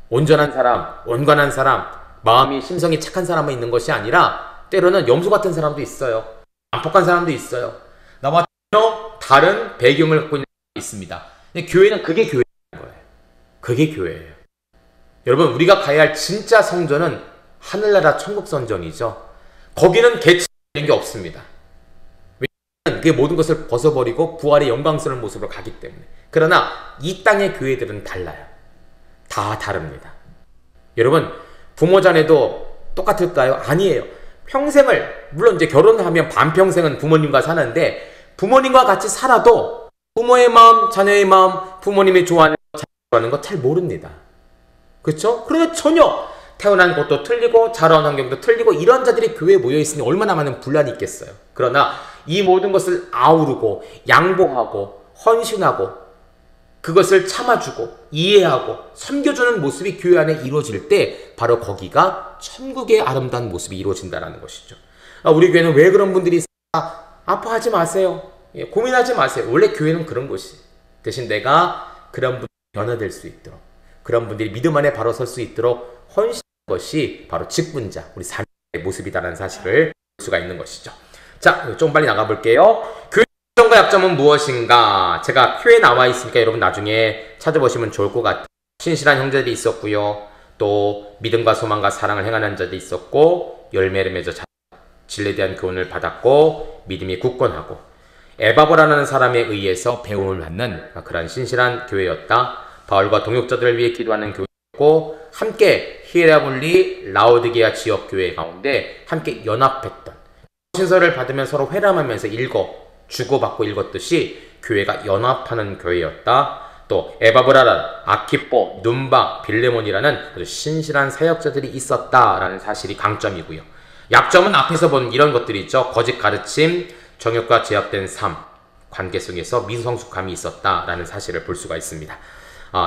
온전한 사람, 온건한 사람, 마음이 심성이 착한 사람만 있는 것이 아니라 때로는 염소 같은 사람도 있어요. 난폭한 사람도 있어요. 나와 전혀 다른 배경을 갖고 있는 사람이 있습니다. 근데 교회는 그게 교회인 거예요. 그게 교회예요. 여러분, 우리가 가야 할 진짜 성전은 하늘나라 천국 성전이죠. 거기는 계층 이런 게 없습니다. 왜냐하면 그 모든 것을 벗어버리고 부활의 영광스러운 모습으로 가기 때문에. 그러나 이 땅의 교회들은 달라요. 다 다릅니다. 여러분, 부모 자녀도 똑같을까요? 아니에요. 평생을, 물론 이제 결혼하면 반평생은 부모님과 사는데, 부모님과 같이 살아도 부모의 마음, 자녀의 마음, 부모님이 좋아하는 거, 좋아하는 거 잘 모릅니다. 그렇죠? 그러나 전혀 태어난 곳도 틀리고 자라온 환경도 틀리고 이런 자들이 교회에 모여있으니 얼마나 많은 분란이 있겠어요. 그러나 이 모든 것을 아우르고 양보하고 헌신하고 그것을 참아주고 이해하고 섬겨주는 모습이 교회 안에 이루어질 때 바로 거기가 천국의 아름다운 모습이 이루어진다는 것이죠. 우리 교회는 왜 그런 분들이 있을까? 아파하지 마세요. 고민하지 마세요. 원래 교회는 그런 곳이. 대신 내가 그런 분들이 변화될 수 있도록, 그런 분들이 믿음 안에 바로 설 수 있도록 헌신하는 것이 바로 직분자, 우리 사명의 모습이다라는 사실을 볼 수가 있는 것이죠. 자, 좀 빨리 나가볼게요. 교회 장점과 약점은 무엇인가? 제가 표에 나와 있으니까 여러분 나중에 찾아보시면 좋을 것 같아요. 신실한 형제들이 있었고요. 또 믿음과 소망과 사랑을 행하는 자들이 있었고, 열매를 맺어 진리에 대한 교훈을 받았고, 믿음이 굳건하고, 에바브라는 사람에 의해서 배움을 받는 그런 신실한 교회였다. 바울과 동역자들을 위해 기도하는 교회였고, 함께 히에라볼리 라오디게아 지역 교회 가운데 함께 연합했던, 신서를 받으면 서로 회람하면서 주고받고 읽었듯이 교회가 연합하는 교회였다. 또 에바브라란, 아키포, 눈바, 빌레몬이라는 아주 신실한 사역자들이 있었다라는 사실이 강점이고요. 약점은 앞에서 본 이런 것들이 있죠. 거짓 가르침, 정욕과 제약된 삶, 관계 속에서 미성숙함이 있었다라는 사실을 볼 수가 있습니다.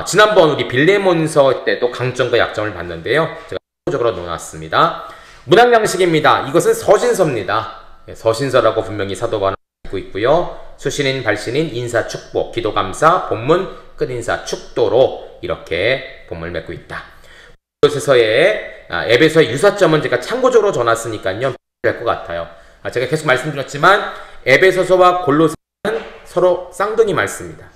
지난번 우리 빌레몬서 때도 강점과 약점을 봤는데요. 제가 적으로 놓았습니다. 문학 양식입니다. 이것은 서신서입니다. 서신서라고 분명히 사도 바울은 알고 있고요. 수신인, 발신인, 인사, 축복, 기도, 감사, 본문, 끝인사, 축도로 이렇게 본문을 맺고 있다. 에베소의 유사점은 제가 참고적으로 전했으니까요. 될 것 같아요. 제가 계속 말씀드렸지만 에베소서와 골로새는 서로 쌍둥이 말씀입니다.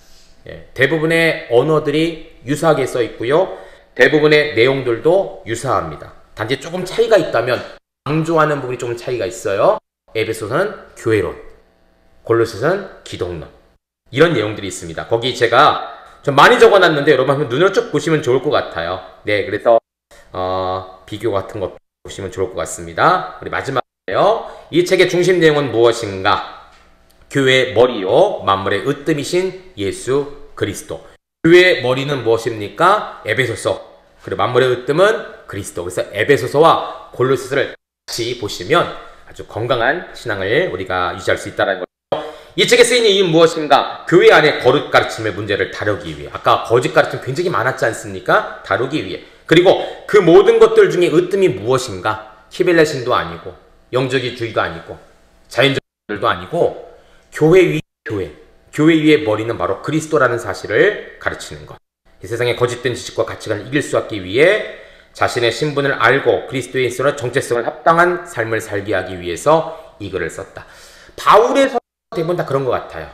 대부분의 언어들이 유사하게 써 있고요. 대부분의 내용들도 유사합니다. 단지 조금 차이가 있다면 강조하는 부분이 조금 차이가 있어요. 에베소서는 교회론, 골로새서는 기독론, 이런 내용들이 있습니다. 거기 제가 좀 많이 적어놨는데 여러분 한번 눈으로 쭉 보시면 좋을 것 같아요. 네, 그래서 비교 같은 거 보시면 좋을 것 같습니다. 우리 마지막에요. 이 책의 중심 내용은 무엇인가? 교회의 머리요, 만물의 으뜸이신 예수 그리스도. 교회의 머리는 무엇입니까? 에베소서. 그리고 만물의 으뜸은 그리스도. 그래서 에베소서와 골로새서를 같이 보시면 아주 건강한 신앙을 우리가 유지할 수 있다는 거죠. 이 책에 쓰인 이유는 무엇인가? 교회 안에 거짓 가르침의 문제를 다루기 위해. 아까 거짓 가르침 굉장히 많았지 않습니까? 다루기 위해. 그리고 그 모든 것들 중에 으뜸이 무엇인가? 히벨레신도 아니고, 영적이주의도 아니고, 자연적들도 아니고, 교회 위의 교회. 교회 위의 머리는 바로 그리스도라는 사실을 가르치는 것. 이 세상의 거짓된 지식과 가치관을 이길 수 있기 위해 자신의 신분을 알고 그리스도에 있어 정체성을 합당한 삶을 살게 하기 위해서 이 글을 썼다. 바울의 서가 대부분 다 그런 것 같아요.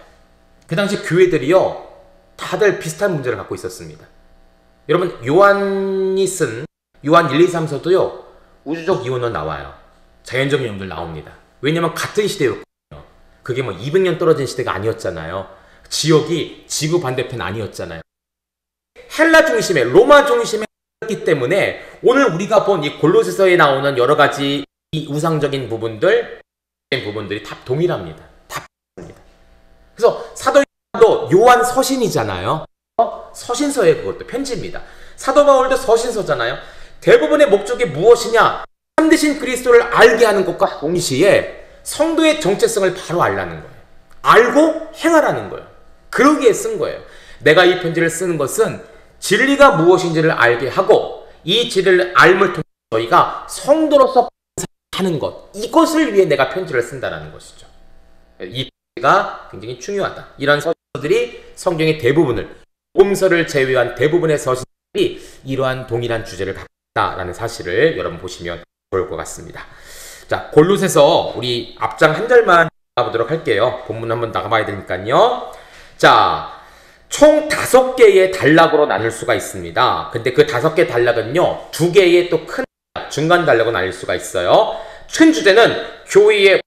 그 당시 교회들이요, 다들 비슷한 문제를 갖고 있었습니다. 여러분, 요한이 쓴 요한 1, 2, 3서도요 우주적 이론은 나와요. 자연적 내용들 나옵니다. 왜냐면 같은 시대였거든요. 그게 뭐 200년 떨어진 시대가 아니었잖아요. 지역이 지구 반대편 아니었잖아요. 헬라 중심의, 로마 중심의 기 때문에 오늘 우리가 본 이 골로새서에 나오는 여러 가지 이 우상적인 부분들이 다 동일합니다. 다 동일합니다. 그래서 사도 요한도 요한 서신이잖아요. 서신서의 그것도 편지입니다. 사도 바울도 서신서잖아요. 대부분의 목적이 무엇이냐? 참되신 그리스도를 알게 하는 것과 동시에 성도의 정체성을 바로 알라는 거예요. 알고 행하라는 거예요. 그러기에 쓴 거예요. 내가 이 편지를 쓰는 것은 진리가 무엇인지를 알게 하고 이 진리를 알물 통해 저희가 성도로서 하는 것, 이것을 위해 내가 편지를 쓴다는 것이죠. 이 편지가 굉장히 중요하다. 이런 서신들이 성경의 대부분을, 복음서를 제외한 대부분의 서신들이 이러한 동일한 주제를 갖고 있다라는 사실을 여러분 보시면 좋을 것 같습니다. 자, 골로새서 우리 앞장 한 절만 나가보도록 할게요. 본문 한번 나가봐야 되니까요. 자, 총 5개의 단락으로 나눌 수가 있습니다. 근데 그 5개 단락은요, 2개의 또 큰 중간 단락으로 나눌 수가 있어요. 큰 주제는 교회의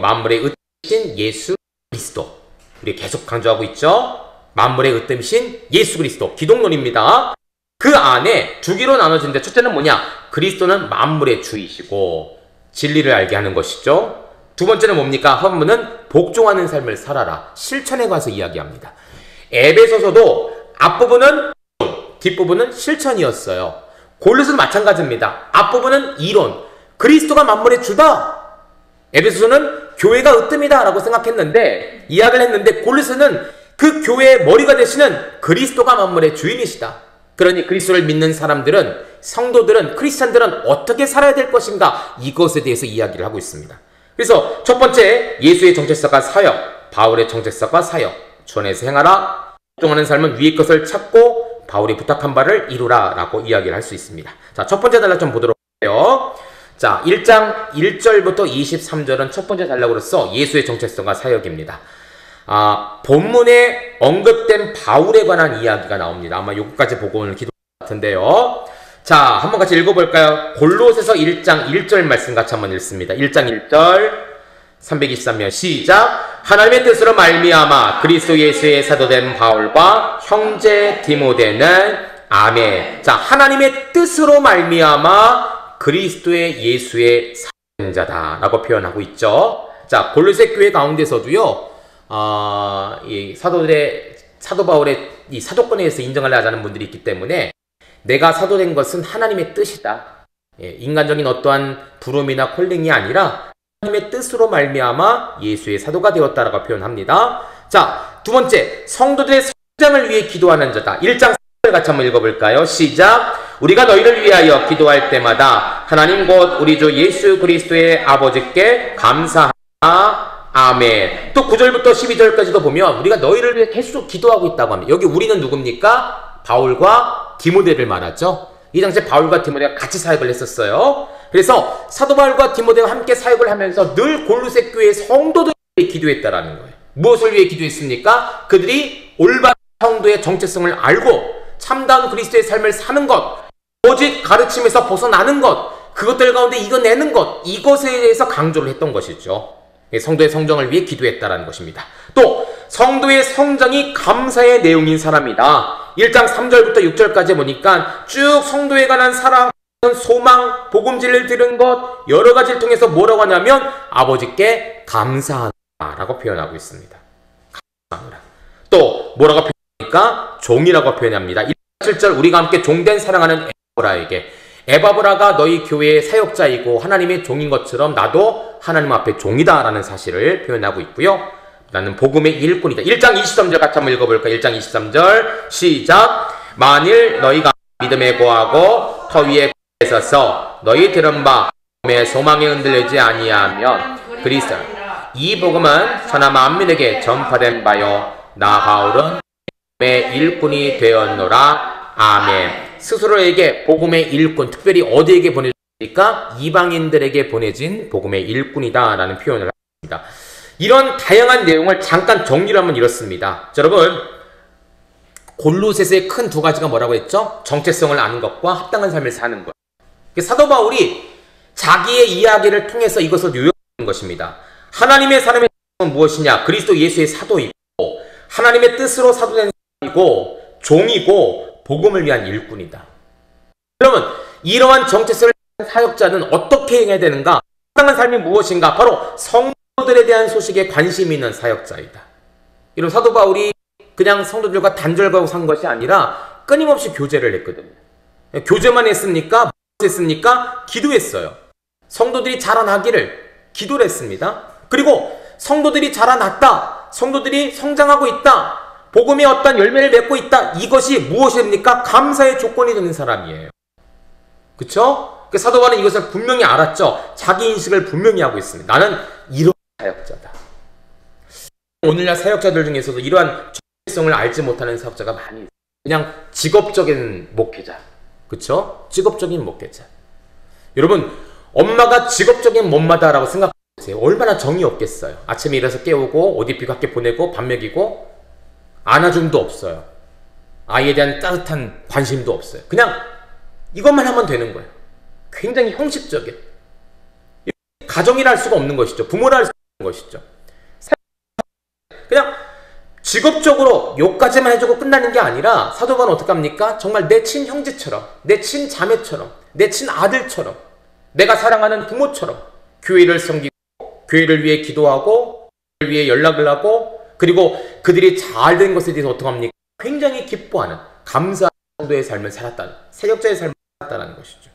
만물의 으뜸이신 예수 그리스도. 그리스도. 우리 계속 강조하고 있죠. 만물의 으뜸이신 예수 그리스도. 기독론입니다. 그 안에 두 개로 나눠지는데 첫째는 뭐냐? 그리스도는 만물의 주이시고 진리를 알게 하는 것이죠. 두 번째는 뭡니까? 하반부는 복종하는 삶을 살아라. 실천에 가서 이야기합니다. 에베소서도 앞부분은 뒷부분은 실천이었어요. 골로새도 마찬가지입니다. 앞부분은 이론, 그리스도가 만물의 주다. 에베소서는 교회가 으뜸이다 라고 생각했는데, 이야기를 했는데, 골로새는 그 교회의 머리가 되시는 그리스도가 만물의 주인이시다. 그러니 그리스도를 믿는 사람들은, 성도들은, 크리스찬들은 어떻게 살아야 될 것인가, 이것에 대해서 이야기를 하고 있습니다. 그래서 첫 번째, 예수의 정체성과 사역, 바울의 정체성과 사역, 주 안에서 행하라. 복종하는 삶은 위의 것을 찾고 바울이 부탁한 바를 이루라 라고 이야기를 할 수 있습니다. 자, 첫 번째 단락 좀 보도록 해요. 자, 1장 1절부터 23절은 첫 번째 단락으로서 예수의 정체성과 사역입니다. 본문에 언급된 바울에 관한 이야기가 나옵니다. 아마 요거까지 보고 오늘 기도 같은데요. 자, 한번 같이 읽어볼까요? 골로새서 1장 1절 말씀 같이 한번 읽습니다. 1장 1절 323면 시작. 하나님의 뜻으로 말미암아 그리스도 예수의 사도된 바울과 형제 디모데는 아멘. 자, 하나님의 뜻으로 말미암아 그리스도의 예수의 사도된 자다라고 표현하고 있죠. 자, 골로새 교회 가운데서도요, 이 사도 바울의 이 사도권에 의해서 인정을 하자는 분들이 있기 때문에 내가 사도된 것은 하나님의 뜻이다. 인간적인 어떠한 부름이나 콜링이 아니라 하나님의 뜻으로 말미암아 예수의 사도가 되었다라고 표현합니다. 자, 두 번째, 성도들의 성장을 위해 기도하는 자다. 1장 3절 같이 한번 읽어볼까요? 시작. 우리가 너희를 위하여 기도할 때마다 하나님 곧 우리 주 예수 그리스도의 아버지께 감사하라. 아멘. 또 9절부터 12절까지도 보면 우리가 너희를 위해 계속 기도하고 있다고 합니다. 여기 우리는 누굽니까? 바울과 디모데를 말하죠. 이 당시에 바울과 디모데가 같이 사역을 했었어요. 그래서 사도 바울과 디모데가 함께 사역을 하면서 늘 골로새 교회의 성도들을 위해 기도했다라는 거예요. 무엇을 위해 기도했습니까? 그들이 올바른 성도의 정체성을 알고 참다운 그리스도의 삶을 사는 것, 오직 가르침에서 벗어나는 것, 그것들 가운데 이겨내는 것, 이것에 대해서 강조를 했던 것이죠. 성도의 성장을 위해 기도했다라는 것입니다. 또 성도의 성장이 감사의 내용인 사람이다. 1장 3절부터 6절까지 보니까 쭉 성도에 관한 사랑, 소망, 복음진리를 들은 것 여러 가지를 통해서 뭐라고 하냐면 아버지께 감사하라고 표현하고 있습니다. 감사하라. 또 뭐라고 표현합니까? 종이라고 표현합니다. 7절 우리가 함께 종된 사랑하는 에바브라에게, 에바브라가 너희 교회의 사역자이고 하나님의 종인 것처럼 나도 하나님 앞에 종이다 라는 사실을 표현하고 있고요. 나는 복음의 일꾼이다. 1장 23절 같이 한번 읽어볼까요? 1장 23절 시작. 만일 너희가 믿음에 고하고 터 위에 서서 너희 들은 바 복음의 소망에 흔들리지 아니하면 그리스도 이 복음은 천하 만민에게 전파된 바요 나 바울은 복음의 일꾼이 되었노라. 아멘. 스스로에게 복음의 일꾼, 특별히 어디에게 보내줍니까? 이방인들에게 보내진 복음의 일꾼이다 라는 표현을 합니다. 이런 다양한 내용을 잠깐 정리를 하면 이렇습니다. 자, 여러분, 골로새서의 큰 두 가지가 뭐라고 했죠? 정체성을 아는 것과 합당한 삶을 사는 것. 사도 바울이 자기의 이야기를 통해서 이것을 요약하는 것입니다. 하나님의 사람의 뜻은 무엇이냐? 그리스도 예수의 사도이고 하나님의 뜻으로 사도된 사람이고 종이고 복음을 위한 일꾼이다. 그러면 이러한 정체성을 가진 사역자는 어떻게 행해야 되는가? 합당한 삶이 무엇인가? 바로 성도들에 대한 소식에 관심이 있는 사역자이다. 이런 사도 바울이 그냥 성도들과 단절하고 산 것이 아니라 끊임없이 교제를 했거든요. 교제만 했습니까? 했습니까? 기도했어요. 성도들이 자라나기를 기도를 했습니다. 그리고 성도들이 자라났다. 성도들이 성장하고 있다. 복음의 어떤 열매를 맺고 있다. 이것이 무엇입니까? 감사의 조건이 되는 사람이에요. 그쵸? 사도 바울은 이것을 분명히 알았죠. 자기 인식을 분명히 하고 있습니다. 나는 이런 사역자다. 오늘날 사역자들 중에서도 이러한 정체성을 알지 못하는 사역자가 많이 있어요. 그냥 직업적인 목회자. 그쵸? 직업적인 목회자. 여러분, 엄마가 직업적인 몸마다라고 생각해보세요. 얼마나 정이 없겠어요. 아침에 일어나서 깨우고 옷 입히고 학교 보내고 밥 먹이고 안아줌도 없어요. 아이에 대한 따뜻한 관심도 없어요. 그냥 이것만 하면 되는 거예요. 굉장히 형식적인. 가정이라 할 수가 없는 것이죠. 부모라 할 수가 없는 것이죠. 그냥 직업적으로 욕까지만 해주고 끝나는 게 아니라 사도 바울은 어떻게 합니까? 정말 내 친형제처럼, 내 친자매처럼, 내 친아들처럼, 내가 사랑하는 부모처럼 교회를 섬기고 교회를 위해 기도하고 교회를 위해 연락을 하고 그리고 그들이 잘 된 것에 대해서 어떻게 합니까? 굉장히 기뻐하는 감사한 정도의 삶을 살았다는, 세력자의 삶을 살았다는 것이죠.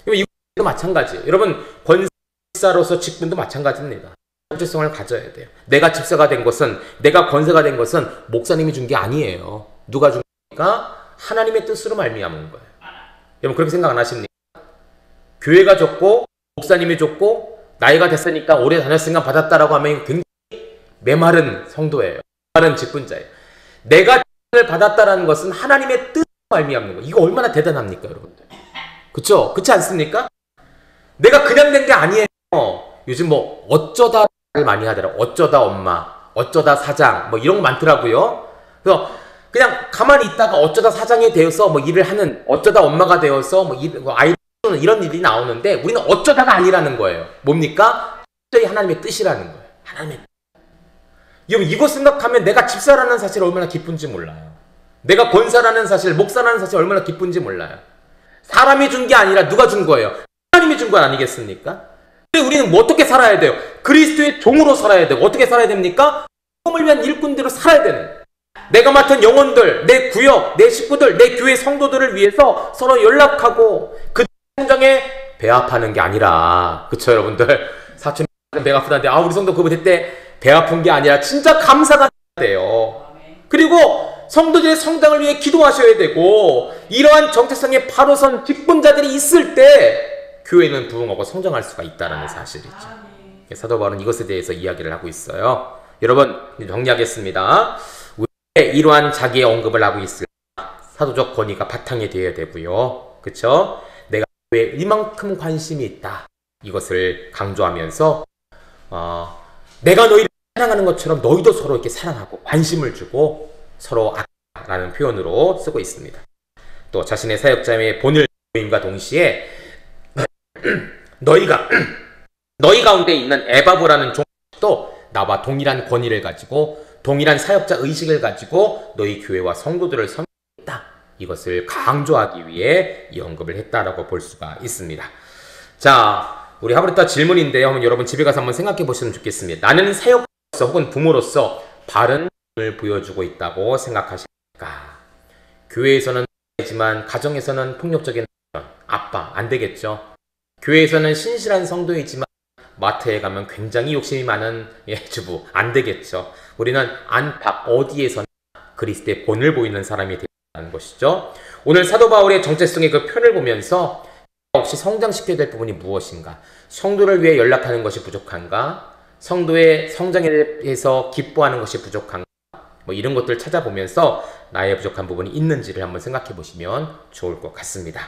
이것도 마찬가지예요. 여러분, 권사로서 직분도 마찬가지입니다. 정체성을 가져야 돼요. 내가 집사가 된 것은, 내가 권사가 된 것은 목사님이 준 게 아니에요. 누가 준 겁니까? 하나님의 뜻으로 말미암은 거예요. 여러분 그렇게 생각 안 하십니까? 교회가 줬고 목사님이 줬고 나이가 됐으니까 오래 다녔으니까 받았다라고 하면 굉장히 메마른 성도예요. 메마른 직분자예요. 내가 직분을 받았다라는 것은 하나님의 뜻으로 말미암는 거예요. 이거 얼마나 대단합니까, 여러분들? 그쵸? 그렇지 않습니까? 내가 그냥 된 게 아니에요. 요즘 뭐 어쩌다를 많이 하더라고요. 어쩌다 엄마, 어쩌다 사장, 뭐 이런 거 많더라고요. 그래서 그냥 가만히 있다가 어쩌다 사장이 되어서 뭐 일을 하는, 어쩌다 엄마가 되어서 뭐 아이를 키우는 이런 일이 나오는데 우리는 어쩌다가 아니라는 거예요. 뭡니까? 저희 하나님의 뜻이라는 거예요. 하나님의 뜻. 여러분 이거 생각하면 내가 집사라는 사실 얼마나 기쁜지 몰라요. 내가 권사라는 사실, 목사라는 사실 얼마나 기쁜지 몰라요. 사람이 준 게 아니라 누가 준 거예요? 하나님이 준 건 아니겠습니까? 우리는 뭐 어떻게 살아야 돼요? 그리스도의 종으로 살아야 되고 어떻게 살아야 됩니까? 복음을 위한 일꾼대로 살아야 되는, 내가 맡은 영혼들, 내 구역, 내 식구들, 내 교회 성도들을 위해서 서로 연락하고 그 성장에 배합하는 게 아니라, 그쵸 여러분들? 사촌 배가 아프다는데 우리 성도 그거 됐대. 배 아픈 게 아니라 진짜 감사가 돼요. 그리고 성도들의 성장을 위해 기도하셔야 되고 이러한 정체성에 바로 선 직분자들이 있을 때 교회는 부흥하고 성장할 수가 있다는 사실이죠. 사도 바울은 이것에 대해서 이야기를 하고 있어요. 여러분 정리하겠습니다. 왜 이러한 자기의 언급을 하고 있을까? 사도적 권위가 바탕이 되어야 되고요. 그쵸? 내가 왜 이만큼 관심이 있다, 이것을 강조하면서 내가 너희를 사랑하는 것처럼 너희도 서로 이렇게 사랑하고 관심을 주고 서로 아라는 표현으로 쓰고 있습니다. 또 자신의 사역자의 본을 보임과 동시에 너희 가운데 있는 에바브라는 종도 나와 동일한 권위를 가지고 동일한 사역자 의식을 가지고 너희 교회와 성도들을 섬기겠다, 이것을 강조하기 위해 이 언급을 했다라고 볼 수가 있습니다. 자, 우리 하브리타 질문인데요. 한번 여러분 집에 가서 한번 생각해 보시면 좋겠습니다. 나는 사역자로서 혹은 부모로서 바른 을 보여주고 있다고 생각하십니까? 교회에서는 지만 가정에서는 폭력적인 아빠 안 되겠죠. 교회에서는 신실한 성도이지만 마트에 가면 굉장히 욕심이 많은 주부 안 되겠죠. 우리는 안팎 어디에서나 그리스도의 본을 보이는 사람이 되는 것이죠. 오늘 사도 바울의 정체성의 그 표를 보면서 혹시 성장시켜야 될 부분이 무엇인가? 성도를 위해 연락하는 것이 부족한가? 성도의 성장에 대해서 기뻐하는 것이 부족한가? 뭐 이런 것들을 찾아보면서 나의 부족한 부분이 있는지를 한번 생각해 보시면 좋을 것 같습니다.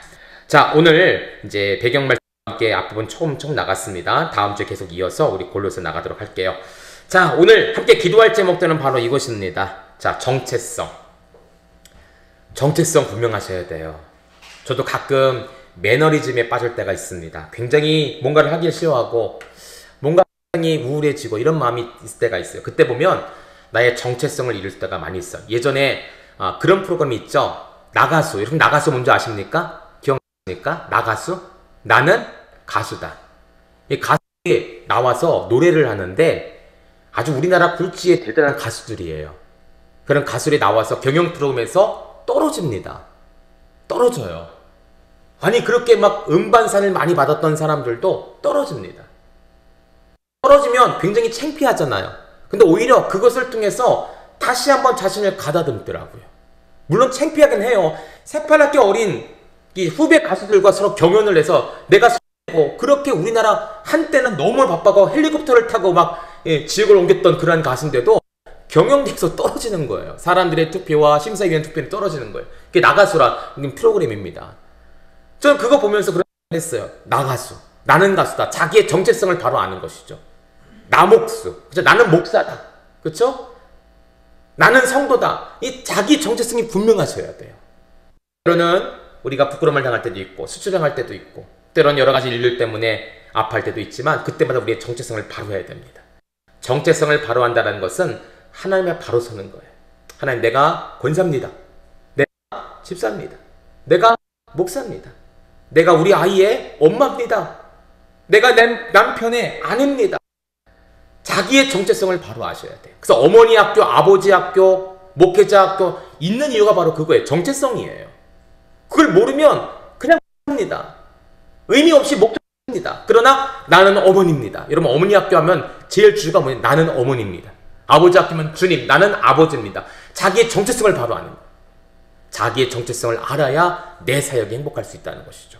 자, 오늘 이제 배경 말씀과 함께 앞부분 조금 나갔습니다. 다음 주에 계속 이어서 우리 골로새 나가도록 할게요. 자, 오늘 함께 기도할 제목들은 바로 이것입니다. 자, 정체성. 정체성 분명하셔야 돼요. 저도 가끔 매너리즘에 빠질 때가 있습니다. 굉장히 뭔가를 하기 싫어하고 뭔가 굉장히 우울해지고 이런 마음이 있을 때가 있어요. 그때 보면 나의 정체성을 잃을 때가 많이 있어요. 예전에 그런 프로그램이 있죠. 나가수. 여러분 나가수 뭔지 아십니까? 기억나십니까? 나가수? 나는 가수다. 이 가수에 나와서 노래를 하는데 아주 우리나라 굴지의 대단한 가수들이에요. 그런 가수들이 나와서 경영 프로그램에서 떨어집니다. 떨어져요. 아니 그렇게 막 음반산을 많이 받았던 사람들도 떨어집니다. 떨어지면 굉장히 창피하잖아요. 근데 오히려 그것을 통해서 다시 한번 자신을 가다듬더라고요. 물론 창피하긴 해요. 새파랗게 어린 이 후배 가수들과 서로 경연을 해서 내가 고 그렇게 우리나라 한때는 너무 바빠고 헬리콥터를 타고 막 지역을 옮겼던 그러한 가수인데도 경영대에서 떨어지는 거예요. 사람들의 투표와 심사위원 투표는 떨어지는 거예요. 그게 나가수라 프로그램입니다. 저는 그거 보면서 그런 생각을 했어요. 나가수. 나는 가수다. 자기의 정체성을 바로 아는 것이죠. 나 목수. 그죠? 나는 목사다. 그렇죠? 나는 성도다. 이 자기 정체성이 분명하셔야 돼요. 때로는 우리가 부끄러움을 당할 때도 있고 수치당할 때도 있고 때로는 여러 가지 일들 때문에 아파할 때도 있지만 그때마다 우리의 정체성을 바로 해야 됩니다. 정체성을 바로 한다는 것은 하나님의 바로 서는 거예요. 하나님, 내가 권사입니다. 내가 집사입니다. 내가 목사입니다. 내가 우리 아이의 엄마입니다. 내가 내 남편의 아내입니다. 자기의 정체성을 바로 아셔야 돼요. 그래서 어머니 학교, 아버지 학교, 목회자 학교 있는 이유가 바로 그거예요. 정체성이에요. 그걸 모르면 그냥 합니다. 의미 없이 목적입니다. 그러나 나는 어머니입니다. 여러분, 어머니 학교 하면 제일 주가 뭐냐? 나는 어머니입니다. 아버지 학교면 주님, 나는 아버지입니다. 자기의 정체성을 바로 아는 거예요. 자기의 정체성을 알아야 내 사역에 행복할 수 있다는 것이죠.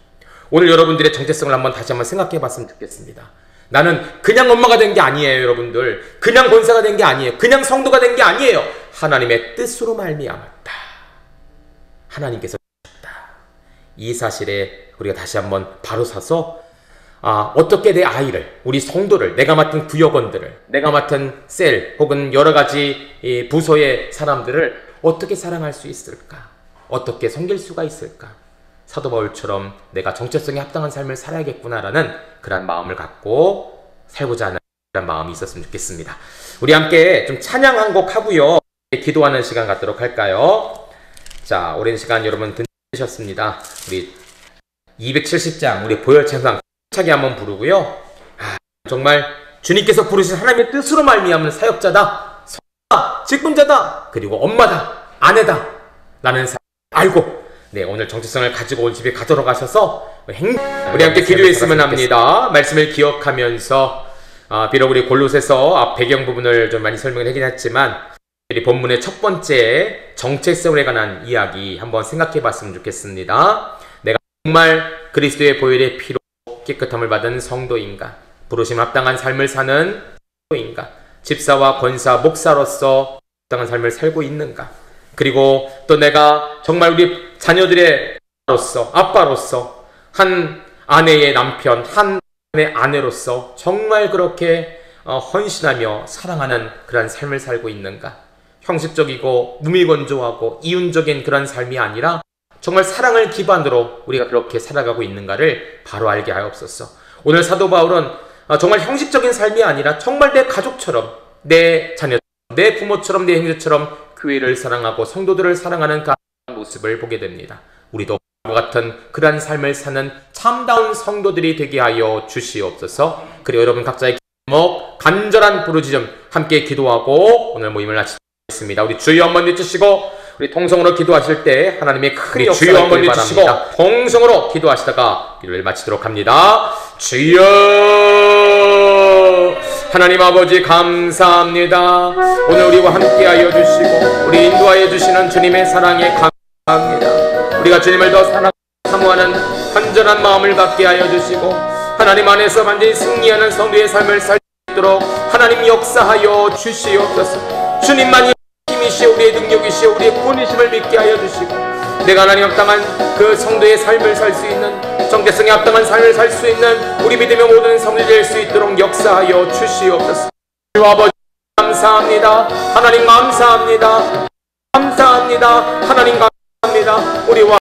오늘 여러분들의 정체성을 다시 한번 생각해 봤으면 좋겠습니다. 나는 그냥 엄마가 된 게 아니에요, 여러분들. 그냥 권사가 된 게 아니에요. 그냥 성도가 된 게 아니에요. 하나님의 뜻으로 말미암았다. 하나님께서 주셨다. 이 사실에 우리가 다시 한번 바로 서서 어떻게 내 아이를, 우리 성도를, 내가 맡은 구역원들을, 내가 맡은 셀 혹은 여러 가지 부서의 사람들을 어떻게 사랑할 수 있을까? 어떻게 섬길 수가 있을까? 사도 바울처럼 내가 정체성에 합당한 삶을 살아야겠구나라는 그런 마음을 갖고 살고자 하는 그런 마음이 있었으면 좋겠습니다. 우리 함께 좀 찬양 한 곡 하고요. 기도하는 시간 갖도록 할까요? 자, 오랜 시간 여러분 들으셨습니다. 우리 270장 우리 보혈 찬양 차게 한번 부르고요. 정말 주님께서 부르신 하나님의 뜻으로 말미암은 사역자다, 성도다, 직분자다, 그리고 엄마다, 아내다 라는 사실 알고 오늘 정체성을 가지고 올 집에 가도록 하셔서 우리 함께 기도했으면 합니다. 말씀을 기억하면서 비록 우리 골로새서 앞 배경 부분을 좀 많이 설명을 하긴 했지만 우리 본문의 첫 번째 정체성에 관한 이야기 한번 생각해 봤으면 좋겠습니다. 내가 정말 그리스도의 보혈의 피로 깨끗함을 받은 성도인가? 부르심 합당한 삶을 사는 성도인가? 집사와 권사, 목사로서 합당한 삶을 살고 있는가? 그리고 또 내가 정말 우리 자녀들의 아빠로서 한 아내의 남편, 한 아내의 아내로서 정말 그렇게 헌신하며 사랑하는 그런 삶을 살고 있는가? 형식적이고 무미건조하고 이윤적인 그런 삶이 아니라 정말 사랑을 기반으로 우리가 그렇게 살아가고 있는가를 바로 알게 하옵소서. 오늘 사도 바울은 정말 형식적인 삶이 아니라 정말 내 가족처럼, 내 자녀, 내 부모처럼, 내 형제처럼 교회를 사랑하고 성도들을 사랑하는 그 모습을 보게 됩니다. 우리도 그와 같은 그러한 삶을 사는 참다운 성도들이 되게 하여 주시옵소서. 그리고 여러분 각자의 제목, 간절한 부르짖음 함께 기도하고 오늘 모임을 마치겠습니다. 우리 주여 한번 외치시고 우리 통성으로 기도하실 때 하나님의 큰 역사를 주여 한번 외치시고 통성으로 기도하시다가 기도를 마치도록 합니다. 주여 하나님 아버지 감사합니다. 오늘 우리와 함께하여 주시고 우리 인도하여 주시는 주님의 사랑에 감사합니다. 우리가 주님을 더 사모하는 간절한 마음을 갖게 하여 주시고 하나님 안에서 완전히 승리하는 성도의 삶을 살 수 있도록 하나님 역사하여 주시옵소서. 주님만이 힘이시오, 우리의 능력이시오, 우리의 구원이심을 믿게 하여 주시고 내가 하나님 합당한 그 성도의 삶을 살 수 있는, 정체성에 합당한 삶을 살 수 있는 우리 믿음의 모든 성도들이 될 수 있도록 역사하여 주시옵소서. 주 아버지 감사합니다. 하나님 감사합니다. 감사합니다. 하나님 감사합니다. 우리와